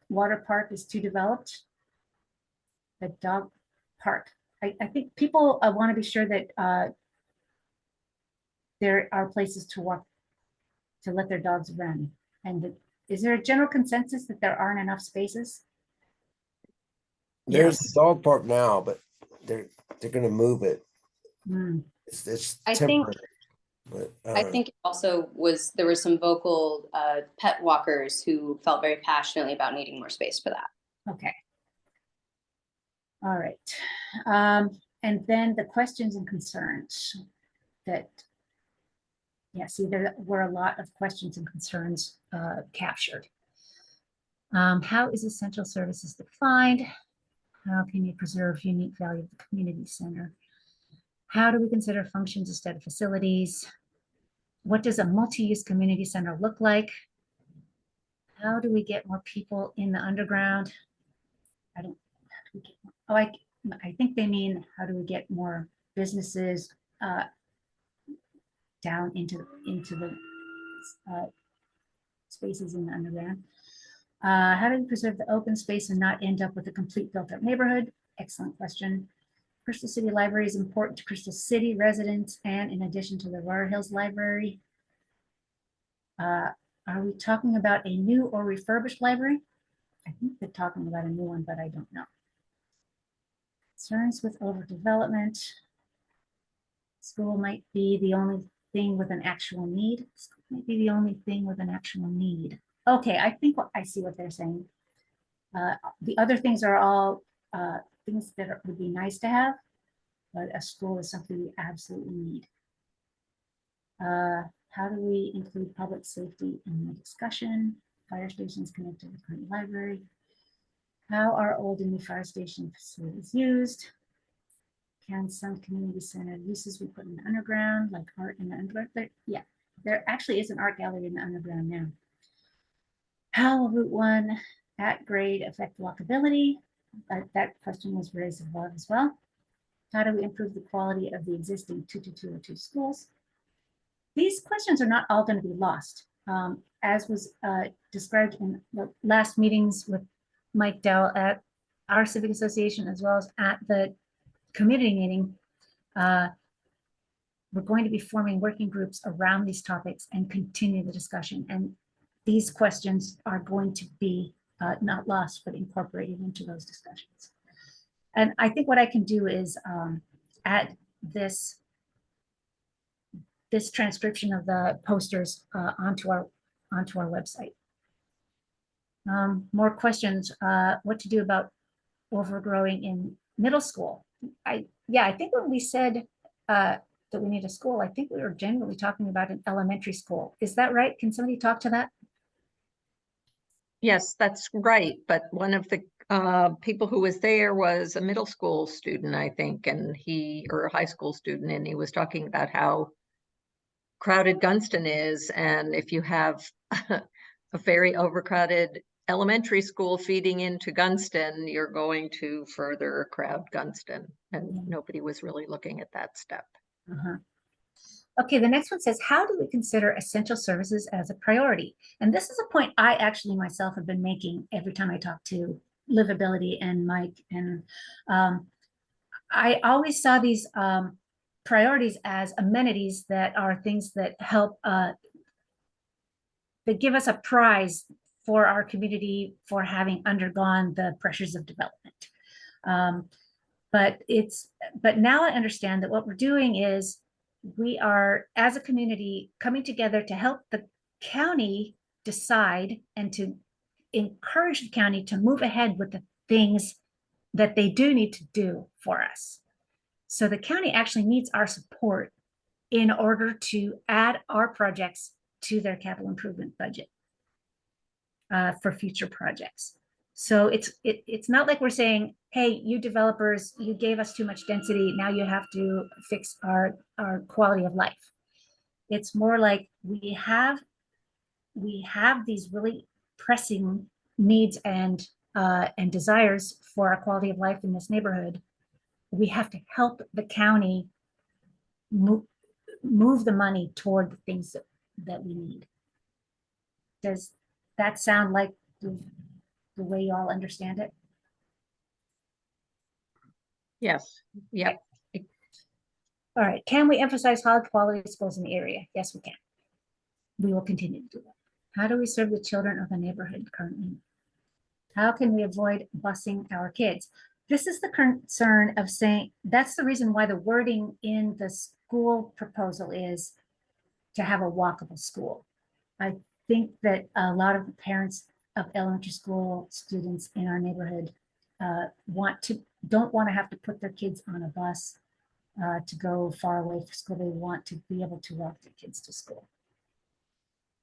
Water park is too developed. The dog park. I think people want to be sure that there are places to walk, to let their dogs run. And is there a general consensus that there aren't enough spaces? There's Yes. a dog park now, but they're gonna move it. Hmm. It's I think- temporary. But I think it also there were some vocal pet walkers who felt very passionately about needing more space for that. Okay. All right. And then the questions and concerns that, yeah, see, there were a lot of questions and concerns captured. How is essential services defined? How can you preserve unique value of the community center? How do we consider functions instead of facilities? What does a multi-use community center look like? How do we get more people in the underground? I don't, how do we get more, oh, I think they mean, how do we get more businesses down into the spaces in the underground? How do we preserve the open space and not end up with a complete built-up neighborhood? Excellent question. Crystal City Library is important to Crystal City residents, and in addition to the Aurora Hills Library. Are we talking about a new or refurbished library? I think they're talking about a new one, but I don't know. Concerns with overdevelopment. School might be the only thing with an actual need. School might be the only thing with an actual need. Okay, I think I see what they're saying. The other things are all things that would be nice to have, but a school is something we absolutely need. How do we include public safety in the discussion? Fire stations connected with current library. How are old and new fire station facilities used? Can some community center uses be put in the underground, like art in the underground? Yeah, there actually is an art gallery in the underground now. How will Route 1 at grade affect walkability? That question was raised above as well. How do we improve the quality of the existing 22202 schools? These questions are not all going to be lost. As was described in the last meetings with Mike Dowell at our Civic Association, as well as at the community meeting, we're going to be forming working groups around these topics and continue the discussion. And these questions are going to be not lost, but incorporated into those discussions. And I think what I can do is add this transcription of the posters onto our website. More questions. What to do about overgrowing in middle school? I think when we said that we need a school, I think we were generally talking about an elementary school. Is that right? Can somebody talk to that? Yes, that's right. But one of the people who was there was a middle school student, I think, or a high school student, and he was talking about how crowded Gunston is, and if you have a very overcrowded elementary school feeding into Gunston, you're going to further crowd Gunston, and nobody was really looking at that step. Okay, the next one says, how do we consider essential services as a priority? And this is a point I actually myself have been making every time I talk to Livability and Mike. And I always saw these priorities as amenities that are things that help, that give us a prize for our community for having undergone the pressures of development. But now I understand that what we're doing is we are, as a community, coming together to help the county decide and to encourage the county to move ahead with the things that they do need to do for us. So the county actually needs our support in order to add our projects to their capital improvement budget for future projects. So it's not like we're saying, hey, you developers, you gave us too much density, now you have to fix our quality of life. It's more like we have these really pressing needs and desires for our quality of life in this neighborhood. We have to help the county move the money toward the things that we need. Does that sound like the way you all understand it? Yes. Yep. All right. Can we emphasize high quality schools in the area? Yes, we can. We will continue to do that. How do we serve the children of the neighborhood currently? How can we avoid busing our kids? This is the concern of saying, that's the reason why the wording in the school proposal is to have a walkable school. I think that a lot of the parents of elementary school students in our neighborhood don't want to have to put their kids on a bus to go far away from school. They want to be able to walk their kids to school.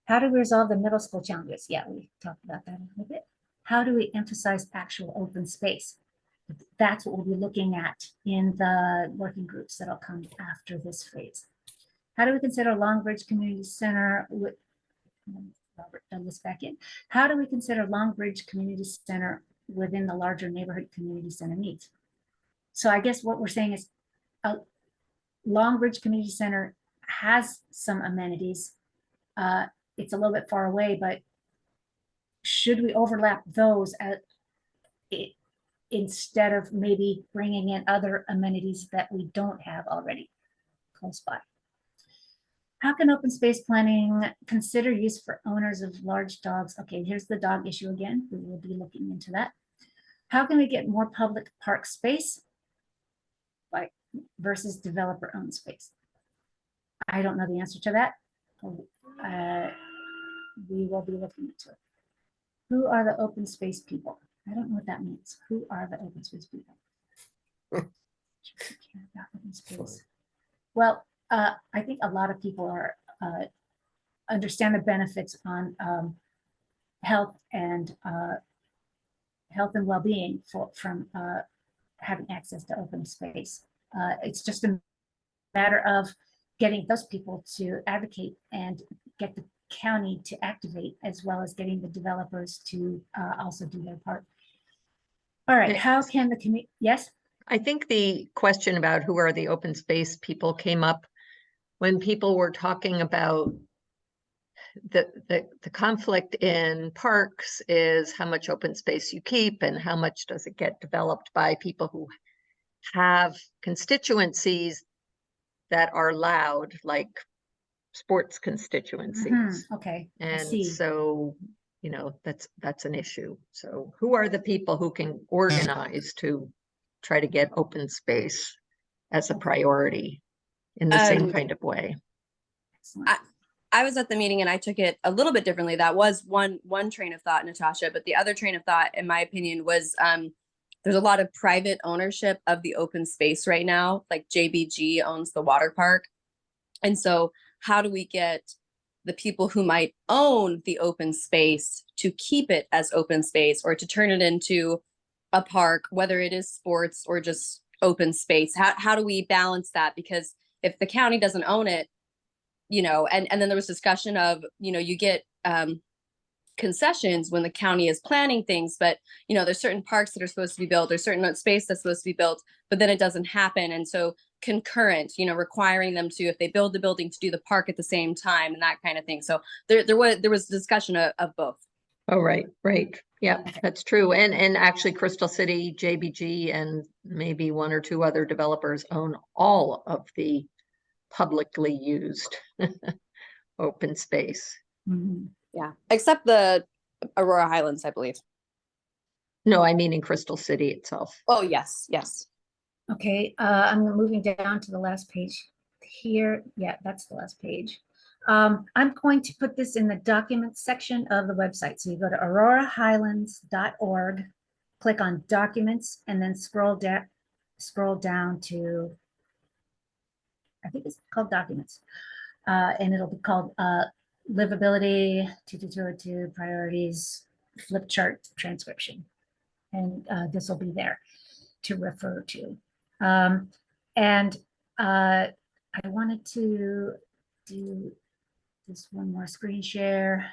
How do we resolve the middle school challenges? Yeah, we talked about that a little bit. How do we emphasize actual open space? That's what we'll be looking at in the working groups that'll come after this phase. How do we consider Longbridge Community Center with Robert Douglas back in? How do we consider Longbridge Community Center within the larger neighborhood community center needs? So I guess what we're saying is Longbridge Community Center has some amenities. It's a little bit far away, but should we overlap those instead of maybe bringing in other amenities that we don't have already close by? How can open space planning consider use for owners of large dogs? Okay, here's the dog issue again. We will be looking into that. How can we get more public park space versus developer-owned space? I don't know the answer to that. We will be looking into it. Who are the open space people? I don't know what that means. Who are the open space people? Open space. Well, I think a lot of people are understand the benefits on health and well-being from having access to open space. It's just a matter of getting those people to advocate and get the county to activate, as well as getting the developers to also do their part. All right, how can the community, yes? I think the question about who are the open space people came up when people were talking about the conflict in parks is how much open space you keep and how much does it get developed by people who have constituencies that are loud, like sports constituencies. Okay, I And see. so, you know, that's an issue. So who are the people who can organize to try to get open space as a priority in the same kind of way? I was at the meeting and I took it a little bit differently. That was one train of thought, Natasha, but the other train of thought, in my opinion, was there's a lot of private ownership of the open space right now. Like JBG owns the water park. And so how do we get the people who might own the open space to keep it as open space or to turn it into a park, whether it is sports or just open space? How do we balance that? Because if the county doesn't own it, you know, and then there was discussion of, you know, you get concessions when the county is planning things, but, you know, there's certain parks that are supposed to be built, there's certain space that's supposed to be built, but then it doesn't happen. And so concurrent, you know, requiring them to, if they build the building, to do the park at the same time and that kind of thing. So there was discussion of both. Oh, right. Yeah, that's true. And actually Crystal City, JBG, and maybe one or two other developers own all of the publicly used open space. Yeah, except the Aurora Highlands, I believe. No, I mean in Crystal City itself. Oh, yes. Okay, I'm moving down to the last page here. Yeah, that's the last page. I'm going to put this in the documents section of the website. So you go to aurorahighlands.org, click on documents, and then scroll down to, I think it's called documents. And it'll be called livability 2202 priorities flip chart transcription. And this will be there to refer to. And I wanted to do this one more screen share.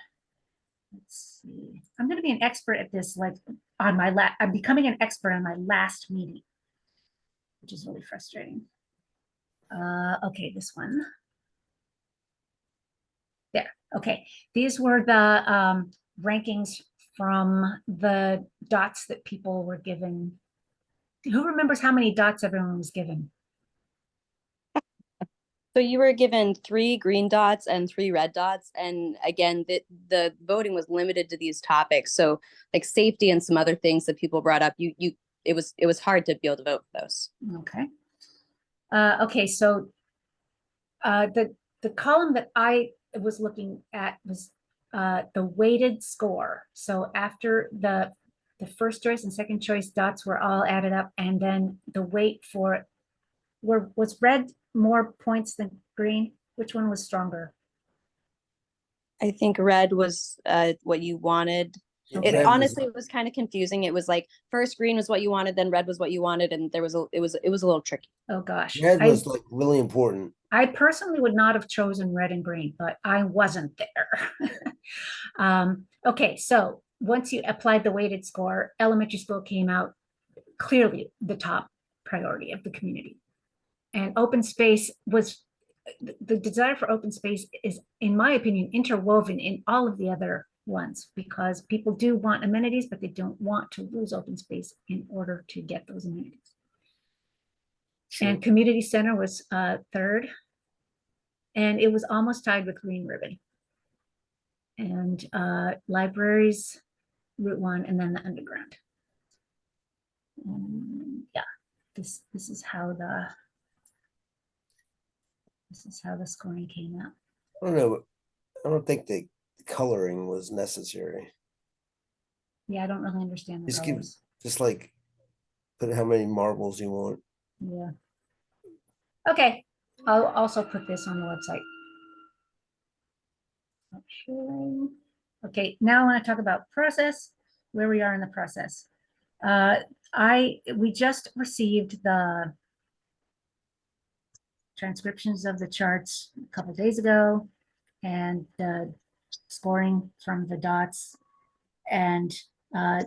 Let's see. I'm going to be an expert at this, like on my I'm becoming an expert on my last meeting, which is really frustrating. Okay, this one. There. Okay, these were the rankings from the dots that people were given. Who remembers how many dots everyone was given? So you were given 3 green dots and 3 red dots. And again, the voting was limited to these topics. So like safety and some other things that people brought up, it was hard to be able to vote for those. Okay. Okay, so the column that I was looking at was the weighted score. So after the first choice and second choice dots were all added up, and then the weight for was red more points than green? Which one was stronger? I think red was what you wanted. It honestly was kind of confusing. It was like first green was what you wanted, then red was what you wanted, and it was a little tricky. Oh gosh. Red was like really important. I personally would not have chosen red and green, but I wasn't there. Okay, so once you applied the weighted score, elementary school came out clearly the top priority of the community. And open space was, the desire for open space is, in my opinion, interwoven in all of the other ones, because people do want amenities, but they don't want to lose open space in order to get those amenities. Sure. And community center was third, and it was almost tied with Green Ribbon. And libraries, Route 1, and then the underground. Yeah, this is how the scoring came out. I don't know. I don't think the coloring was necessary. Yeah, I don't really understand the Just colors. just like put how many marbles you want. Yeah. Okay, I'll also put this on the website. Stop sharing. Okay, now I want to talk about process, where we are in the process. We just received the transcriptions of the charts a couple days ago and the scoring from the dots and the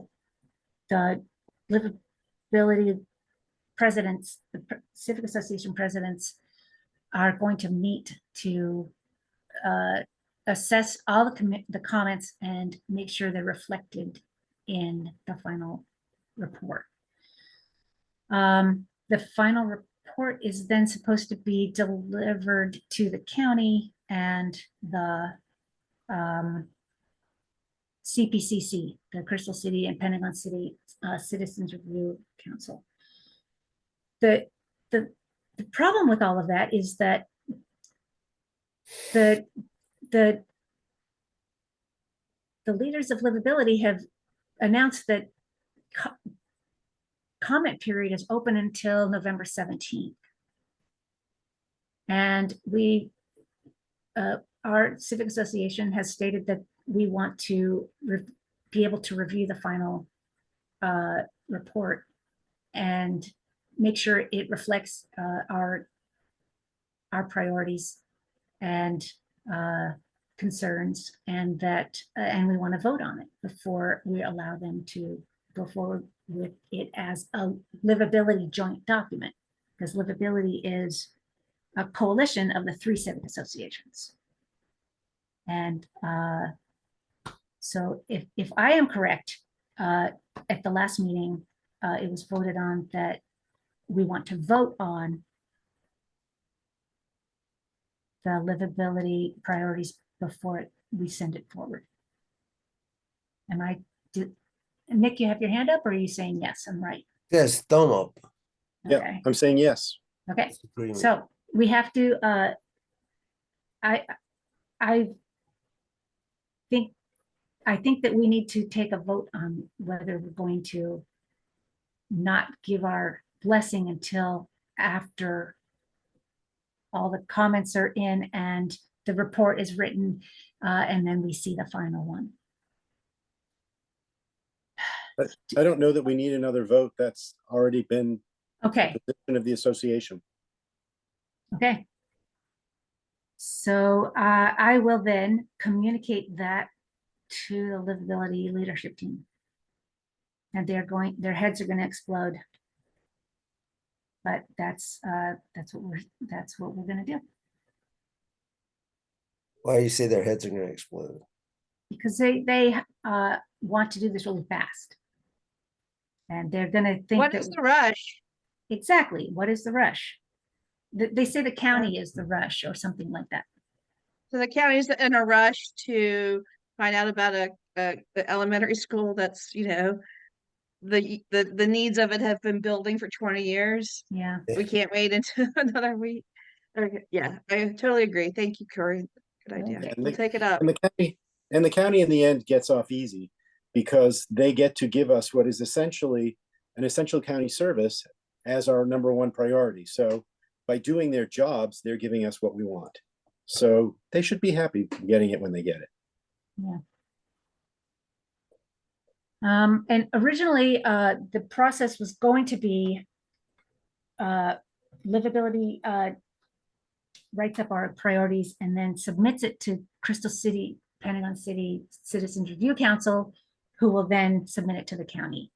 livability presidents, the Civic Association presidents are going to meet to assess all the comments and make sure they're reflected in the final report. The final report is then supposed to be delivered to the county and the CPCC, the Crystal City and Pentagon City Citizens Review Council. The problem with all of that is that the leaders of livability have announced that comment period is open until November 17th. And our Civic Association has stated that we want to be able to review the final report and make sure it reflects our priorities and concerns, and that and we want to vote on it before we allow them to go forward with it as a livability joint document, because livability is a coalition of the 3 civic associations. And so if I am correct, at the last meeting, it was voted on that we want to vote on the livability priorities before we send it forward. Nick, you have your hand up, or are you saying yes, I'm right? Yes, thumb up. Yeah, Okay. I'm saying yes. Okay, Agreement. so we have to, I think that we need to take a vote on whether we're going to not give our blessing until after all the comments are in and the report is written, and then we see the final one. But I don't know that we need another vote. That's already been Okay. the position of the association. Okay. So I will then communicate that to the livability leadership team. And their heads are going to explode. But that's what we're going to do. Why do you say their heads are going to explode? Because they want to do this really fast. And they're going to think What is the rush? Exactly. What is the rush? They say the county is the rush or something like that. So the county's in a rush to find out about the elementary school that's, the needs of it have been building for 20 years. Yeah. We can't wait until another week. Okay, yeah, I totally agree. Thank you, Corey. Good idea. And We'll take it up. And the county in the end gets off easy because they get to give us what is essentially an essential county service as our #1 priority. So by doing their jobs, they're giving us what we want. So they should be happy getting it when they get it. Yeah. And originally, the process was going to be livability writes up our priorities and then submits it to Crystal City, Pentagon City Citizens Review Council, who will then submit it to the county.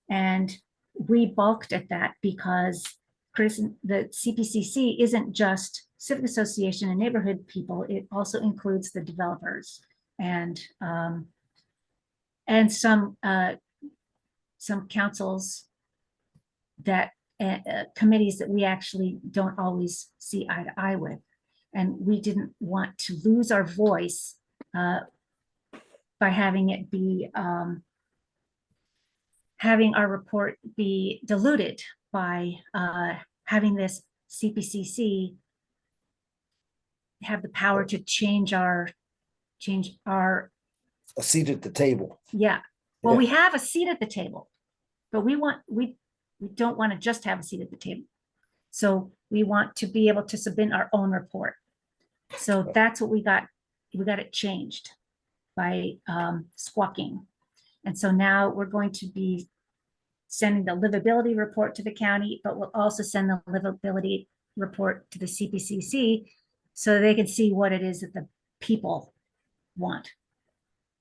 And we balked at that because the CPCC isn't just civic association and neighborhood people, it also includes the developers and some councils that committees that we actually don't always see eye to eye with. And we didn't want to lose our voice by having it be, having our report be diluted by having this CPCC have the power to change our A seat at the table. yeah. Well, we have a seat at the table, but we don't want to just have a seat at the table. So we want to be able to submit our own report. So that's what we got we got it changed by squawking. And so now we're going to be sending the livability report to the county, but we'll also send the livability report to the CPCC so they can see what it is that the people want,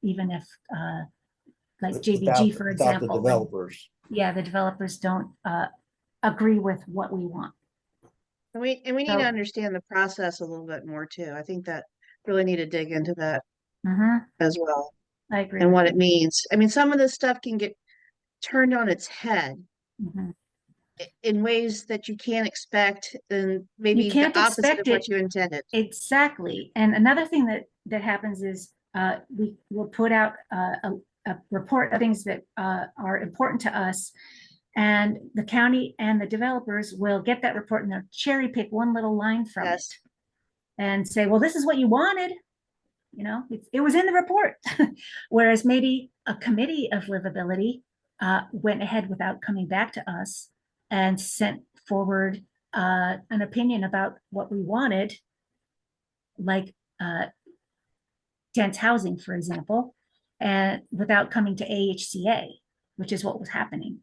even if like JBG, for without the example. developers. Yeah, the developers don't agree with what we want. And we need So- to understand the process a little bit more too. I think that really need to dig into that as well I agree. and with what you. it means. I mean, some of this stuff can get turned on its head Mhm. in ways that you can't expect, and maybe You can't the opposite expect of what it. you intended. Exactly. And another thing that happens is we will put out a report of things that are important to us. And the county and the developers will get that report and they'll cherry pick one little line from it and say, well, this is what you wanted. You know, it was in the report. Whereas maybe a committee of livability went ahead without coming back to us and sent forward an opinion about what we wanted, like dense housing, for example, and without coming to AHCA, which is what was happening.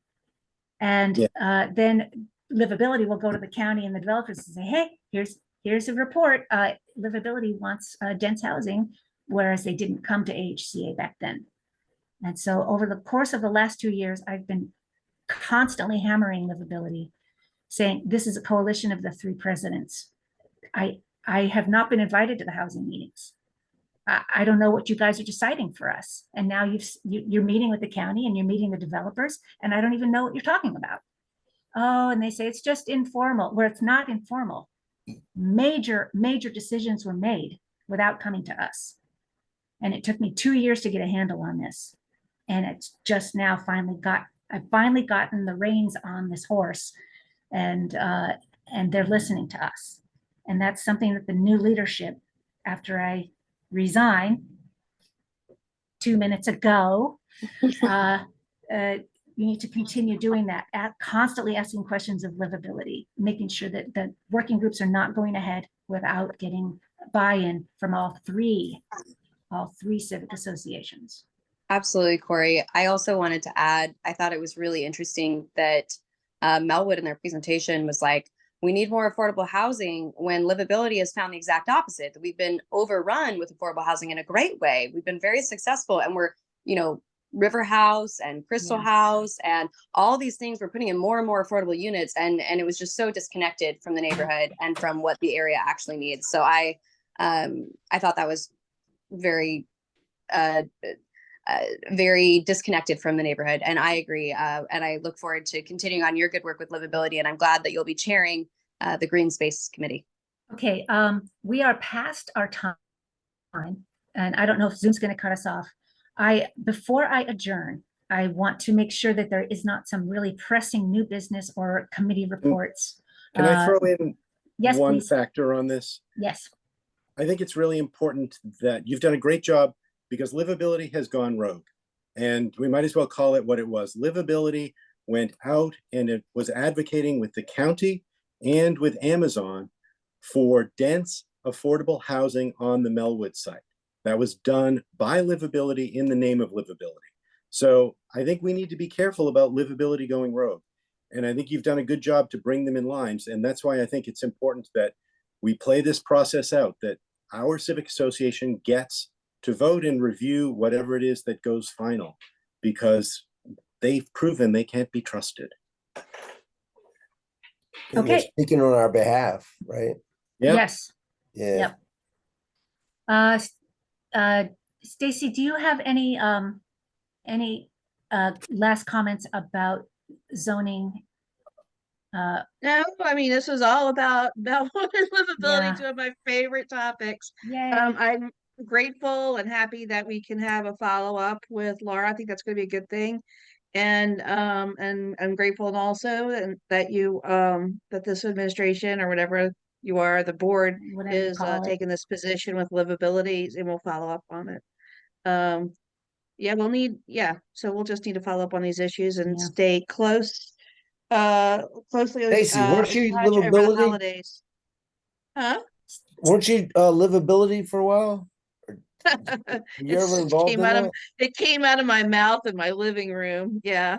And then livability will go to the county and the developers and say, hey, here's a report. Livability wants dense housing, whereas they didn't come to AHCA back then. And so over the course of the last 2 years, I've been constantly hammering livability, saying this is a coalition of the 3 presidents. I have not been invited to the housing meetings. I don't know what you guys are deciding for us. And now you're meeting with the county and you're meeting the developers, and I don't even know what you're talking about. Oh, and they say it's just informal, where it's not informal. Major decisions were made without coming to us. And it took me 2 years to get a handle on this. And it's just now I've finally gotten the reins on this horse, and they're listening to us. And that's something that the new leadership, after I resign 2 minutes ago, you need to continue doing that, constantly asking questions of livability, making sure that the working groups are not going ahead without getting buy-in from all three civic associations. Absolutely, Corey. I also wanted to add, I thought it was really interesting that Melwood in their presentation was like, we need more affordable housing, when livability has found the exact opposite, that we've been overrun with affordable housing in a great way. We've been very successful, and we're, River House and Crystal House and all these things, we're putting in more and more affordable units, and it was just so disconnected from the neighborhood and from what the area actually needs. So I thought that was very very disconnected from the neighborhood, and I agree. And I look forward to continuing on your good work with livability, and I'm glad that you'll be chairing the Green Space Committee. Okay, we are past our time, and I don't know if Zoom's going to cut us off. Before I adjourn, I want to make sure that there is not some really pressing new business or committee reports. Can I throw in yes, one please. factor on this? Yes. I think it's really important that you've done a great job, because livability has gone rogue, and we might as well call it what it was. Livability went out and it was advocating with the county and with Amazon for dense, affordable housing on the Melwood site. That was done by livability in the name of livability. So I think we need to be careful about livability going rogue. And I think you've done a good job to bring them in lines. And that's why I think it's important that we play this process out, that our civic association gets to vote and review whatever it is that goes final, because they've proven they can't be trusted. And they're Okay. speaking on our behalf, right? Yep. Yes. Yeah. Yep. Stacy, do you have any last comments about zoning? No, I mean, this was all about Melwood and livability, Yeah. two of my favorite topics. Yay. I'm grateful and happy that we can have a follow-up with Laura. I think that's going to be a good thing. And I'm grateful and also that you that this administration, or whatever you are, the board, Whatever you is call it. taking this position with livability, and we'll follow up on it. Yeah, so we'll just need to follow up on these issues and stay close, closely Stacy, weren't in you touch over the livability? holidays. Huh? Weren't you livability for a while? You ever It involved came in out that? of it came out of my mouth in my living room. Yeah.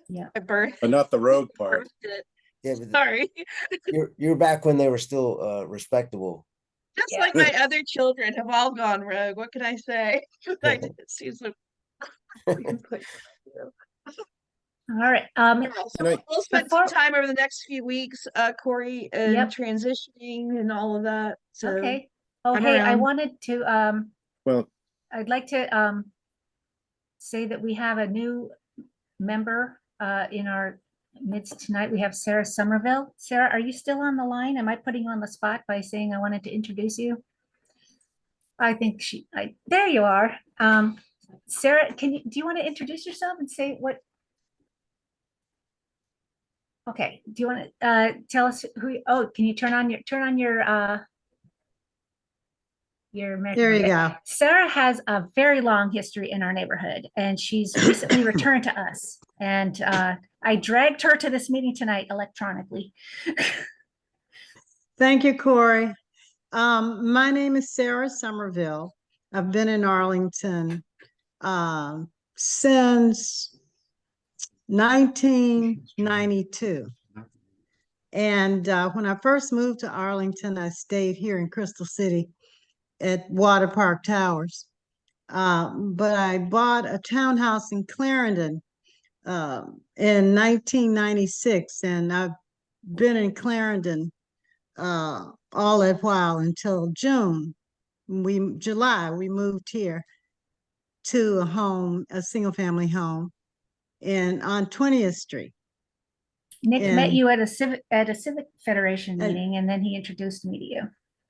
Yeah. I birthed, But not the rogue part. birthed it. Yeah, but Sorry. you're back when they were still respectable. Just Yeah. like my other children have all gone rogue. What can I say? I just see some. All right. Yeah, so And I- we'll spend some Before- time over the next few weeks, Corey, and Yep. transitioning and all of that. So Okay. Oh, I'm hey, I around. wanted to, Well, I'd like to say that we have a new member in our midst tonight. We have Sarah Somerville. Sarah, are you still on the line? Am I putting you on the spot by saying I wanted to introduce you? I think there you are. Sarah, do you want to introduce yourself and say what? Okay, do you want to tell us can you turn on your American There you Idol? go. Sarah has a very long history in our neighborhood, and she's recently returned to us. And I dragged her to this meeting tonight electronically. Thank you, Corey. My name is Sarah Somerville. I've been in Arlington since 1992. And when I first moved to Arlington, I stayed here in Crystal City at Water Park Towers. But I bought a townhouse in Clarendon in 1996, and I've been in Clarendon all that while until July we moved here to a single family home on 20th Street. Nick met And- you at a Civic Federation meeting, and then he introduced me to you.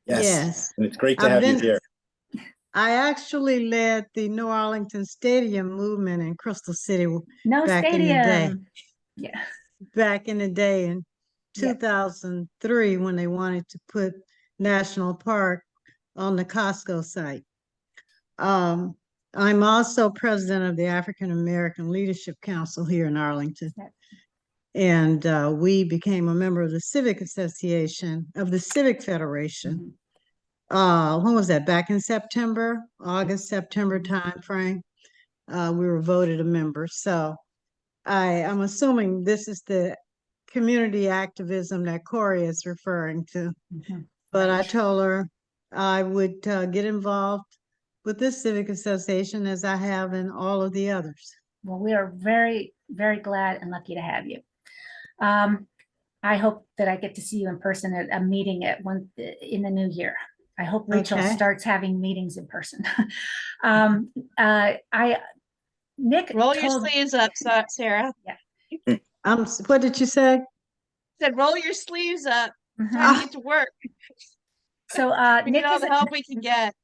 Yes. And it's great to I've have you been- here. I actually led the New Arlington Stadium movement in Crystal City No back stadium. in the day. Yeah. Back in the day in Yeah. 2003 when they wanted to put National Park on the Costco site. I'm also president of the African American Leadership Council here in Arlington. Yep. And we became a member of the Civic Association, of the Civic Federation. When was that? Back in August, September timeframe. We were voted a member. So I'm assuming this is the community activism that Corey is referring to. But I told her I would get involved with this civic association as I have in all of the others. Well, we are very, very glad and lucky to have you. I hope that I get to see you in person at a meeting in the new year. I hope Rachel Okay. starts having meetings in person. Nick Roll your told- sleeves up, Sarah. Yeah. What did you say? Said roll your sleeves up. Time to get to work. So We need all the help we can get.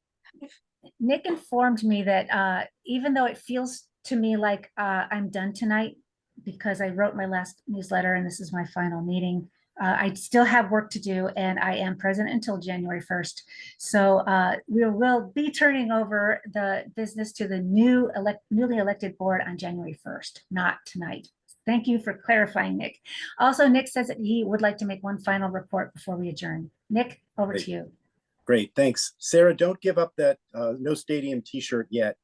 Nick informed me that even though it feels to me like I'm done tonight because I wrote my last newsletter and this is my final meeting, I still have work to do, and I am present until January 1st. So we will be turning over the business to the newly elected board on January 1st, not tonight. Thank you for clarifying, Nick. Also, Nick says that he would like to make one final report before we adjourn. Nick, over to you. Great, thanks. Sarah, don't give up that no stadium t-shirt yet,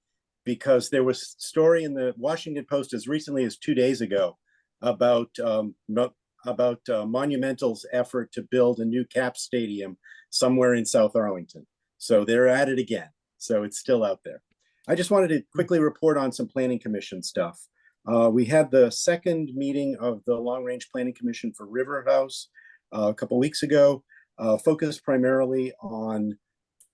because there was a story in the Washington Post as recently as 2 days ago about Monumental's effort to build a new Caps stadium somewhere in South Arlington. So they're at it again. So it's still out there. I just wanted to quickly report on some planning commission stuff. We had the second meeting of the Long Range Planning Commission for River House a couple weeks ago, focused primarily on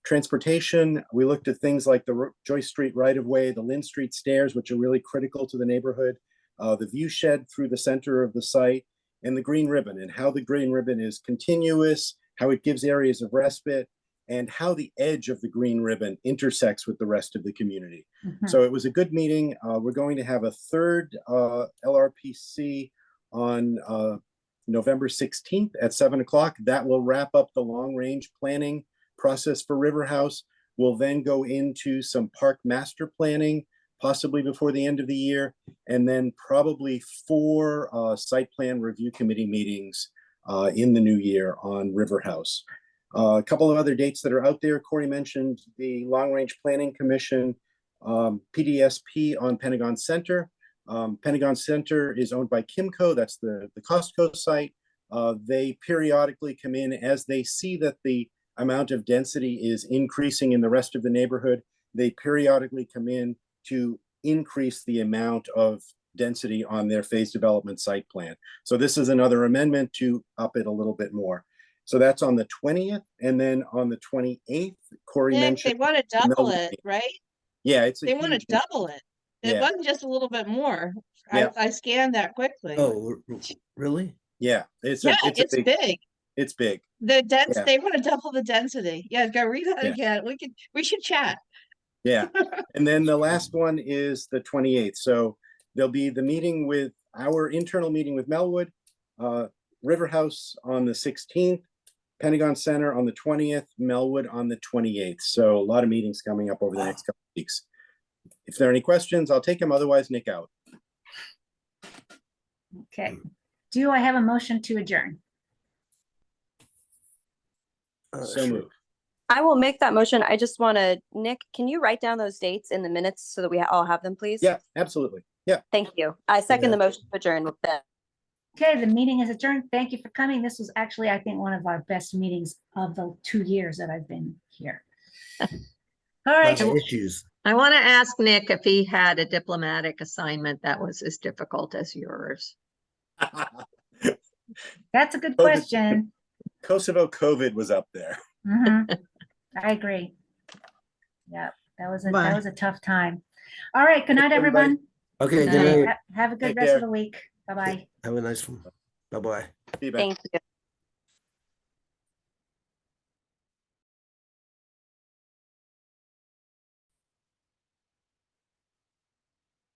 transportation. We looked at things like the Joyce Street right-of-way, the Lynn Street stairs, which are really critical to the neighborhood, the view shed through the center of the site, and the green ribbon, and how the green ribbon is continuous, how it gives areas of respite, and how the edge of the green ribbon intersects with the rest of the community. So it was a good meeting. We're going to have a third LRPC on November 16th at 7 o'clock. That will wrap up the long range planning process for River House. We'll then go into some park master planning, possibly before the end of the year, and then probably 4 site plan review committee meetings in the new year on River House. A couple of other dates that are out there. Corey mentioned the Long Range Planning Commission, PDSP on Pentagon Center. Pentagon Center is owned by Kimco. That's the Costco site. They periodically come in as they see that the amount of density is increasing in the rest of the neighborhood. They periodically come in to increase the amount of density on their phase development site plan. So this is another amendment to up it a little bit more. So that's on the 20th. And then on the 28th, Corey Nick, mentioned. they want to double it, right? Yeah, it's They want to double it. It Yeah. wasn't just a little bit more. Yeah. I scanned that quickly. Oh, really? Yeah, it's It's big. It's big. The dense, Yeah. they want to double the density. Yeah, go read that Yeah. again. We should chat. Yeah. And then the last one is the 28th. So there'll be the meeting with our internal meeting with Melwood, River House on the 16th, Pentagon Center on the 20th, Melwood on the 28th. So a lot of meetings coming up over the next couple of weeks. If there are any questions, I'll take them. Otherwise, Nick out. Okay. Do I have a motion to adjourn? So moved. I will make that motion. I just want to, Nick, can you write down those dates in the minutes so that we all have them, please? Yeah, absolutely. Yeah. Thank you. I second the motion to adjourn with that. Okay, the meeting is adjourned. Thank you for coming. This was actually, I think, one of our best meetings of the 2 years that I've been here. All right. Issues. I want to ask Nick if he had a diplomatic assignment that was as difficult as yours. That's a good question. Kosovo COVID was up there. Mhm. I agree. Yeah, that was Bye. a tough time. All right, good night, Thanks, everybody. everyone. Okay, Good good night. night. Have a good Take rest care. of the week. Bye-bye. Have a nice one. Bye-bye. Be back. Thank you.